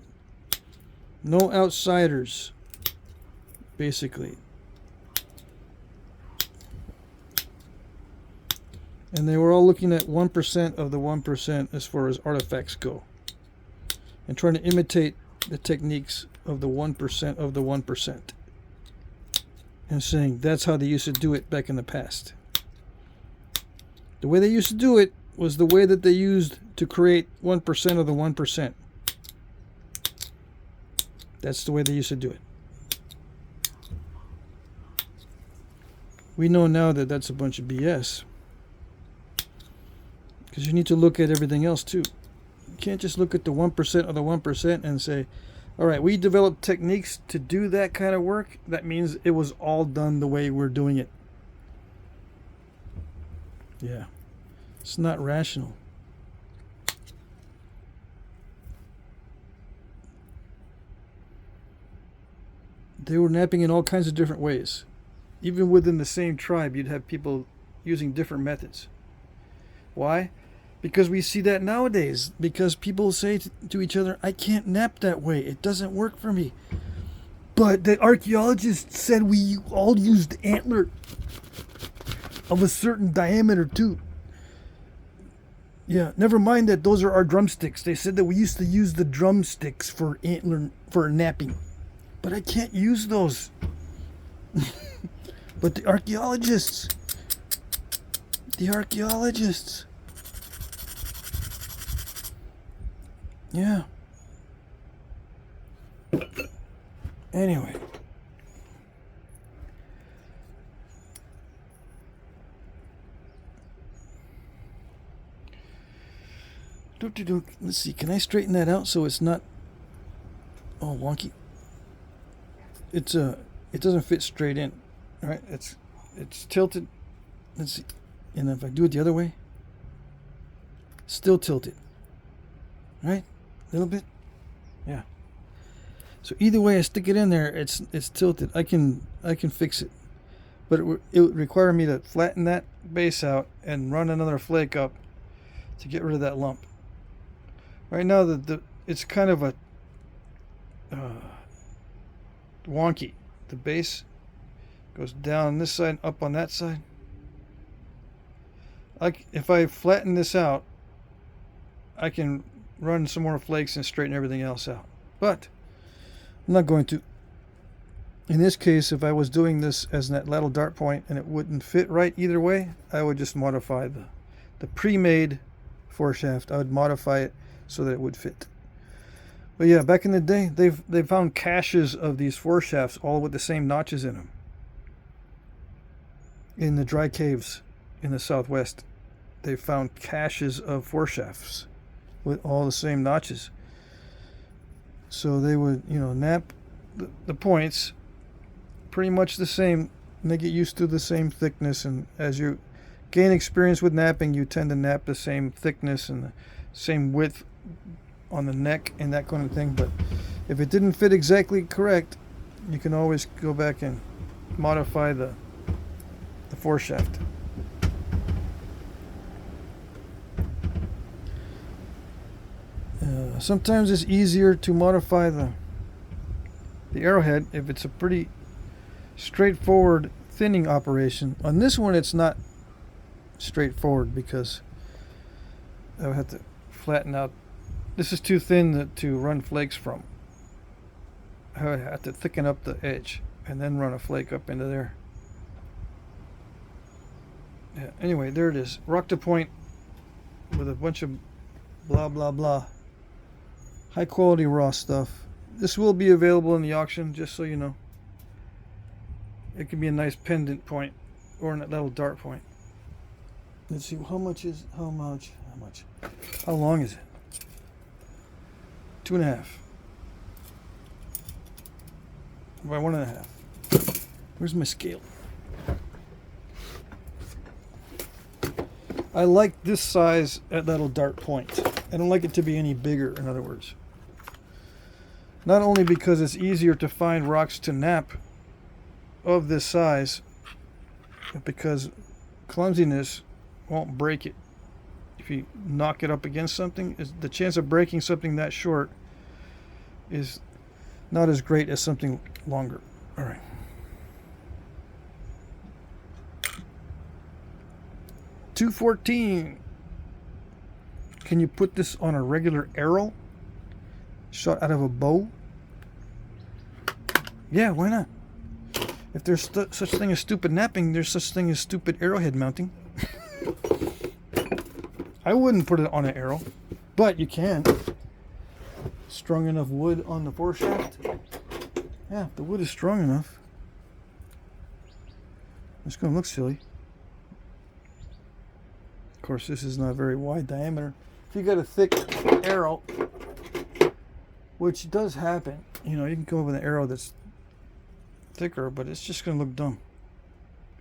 No outsiders, basically. And they were all looking at 1% of the 1% as far as artifacts go, and trying to imitate the techniques of the 1% of the 1%, and saying that's how they used to do it back in the past. The way they used to do it was the way that they used to create 1% of the 1%. That's the way they used to do it. We know now that that's a bunch of BS. Because because you need to look at everything else too. You can't just look at the 1% of the 1% and say, all right, we developed techniques to do that kind of work. That means it was all done the way we're doing it. Yeah, it's not rational. They were napping in all kinds of different ways. Even within the same tribe, you'd have people using different methods. Why? Because we see that nowadays. Because people say to each other, I can't nap that way. It doesn't work for me. But the archaeologists said we all used antler of a certain diameter too. Yeah, never mind that those are our drumsticks. They said that we used to use the drumsticks for antler, for napping. But I can't use those. But the archaeologists. Yeah. Anyway. Let's see. Can I straighten that out so it's not all wonky? It doesn't fit straight in. All right, it's tilted. Let's see. And if I do it the other way, still tilted. Right? A little bit. Yeah. So either way I stick it in there, it's tilted. I can fix it. But it would require me to flatten that base out and run another flake up to get rid of that lump. Right now it's kind of a wonky. The base goes down this side, up on that side. If I flatten this out, I can run some more flakes and straighten everything else out. But I'm not going to. In this case, if I was doing this as that lateral dart point and it wouldn't fit right either way, I would just modify the pre-made foreshaft. I would modify it so that it would fit. But yeah, back in the day, they found caches of these foreshafts, all with the same notches in them. In the dry caves in the southwest, they found caches of foreshafts with all the same notches. So they would, nap the points pretty much the same, and they get used to the same thickness. And as you gain experience with napping, you tend to nap the same thickness and the same width on the neck and that kind of thing. But if it didn't fit exactly correct, you can always go back and modify the foreshaft. Sometimes it's easier to modify the arrowhead if it's a pretty straightforward thinning operation. On this one, it's not straightforward because I would have to flatten out. This is too thin to run flakes from. I would have to thicken up the edge and then run a flake up into there. Yeah. Anyway, there it is. Rock to point with a bunch of blah blah blah. High quality raw stuff. This will be available in the auction, just so you know. It can be a nice pendant point or a little dart point. Let's see, how long is it? 2.5 by 1.5. Where's my scale? I like this size at that little dart point. I don't like it to be any bigger, in other words. Not only because it's easier to find rocks to nap of this size, but because clumsiness won't break it. If you knock it up against something, the chance of breaking something that short is not as great as something longer. All right. .214. Can you put this on a regular arrow shot out of a bow? Yeah, why not? If there's such thing as stupid napping, there's such thing as stupid arrowhead mounting. I wouldn't put it on an arrow, but you can. Strong enough wood on the foreshaft. Yeah, if the wood is strong enough. It's going to look silly. course, this is not a very wide diameter. If you got a thick arrow, which does happen, you know, you can come up with an arrow that's thicker, but it's just going to look dumb.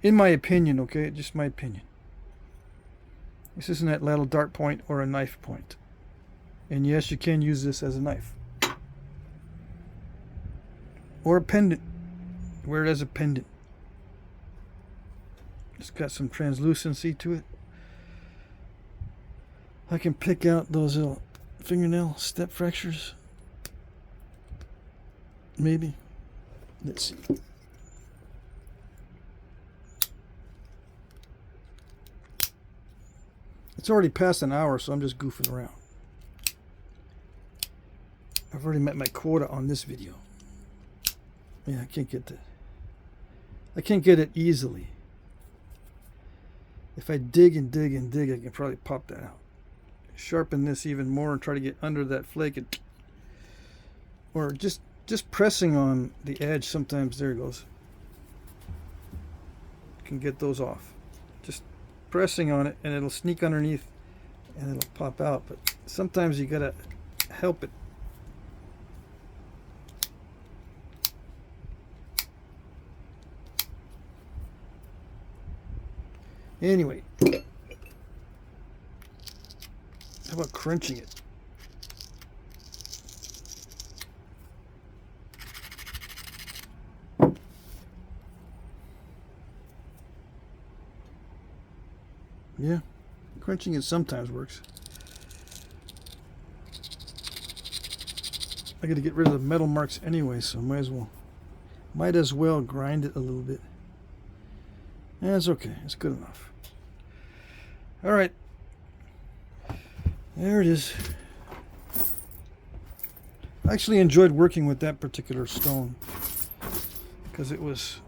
In my opinion, okay? Just my opinion. This isn't that little dart point or a knife point. And yes, you can use this as a knife. Or a pendant. Wear it as a pendant. It's got some translucency to it. I can pick out those little fingernail step fractures. Maybe. Let's see. It's already past an hour, so I'm just goofing around. I've already met my quota on this video. Yeah, I can't get that. I can't get it easily. If I dig and dig and dig, I can probably pop that out. Sharpen this even more and try to get under that flake. And, or just pressing on the edge sometimes. There it goes. You can get those off. Just pressing on it and it'll sneak underneath and it'll pop out. But sometimes you gotta help it. Anyway, how about crunching it? Yeah, crunching it sometimes works. I got to get rid of the metal marks anyway, so might as well grind it a little bit. That's okay. It's good enough. All right. There it is. I actually enjoyed working with that particular stone because it was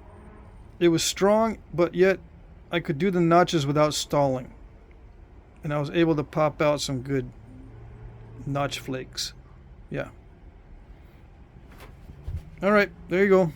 strong, but yet I could do the notches without stalling. And I was able to pop out some good notch flakes. Yeah. All right. There you go.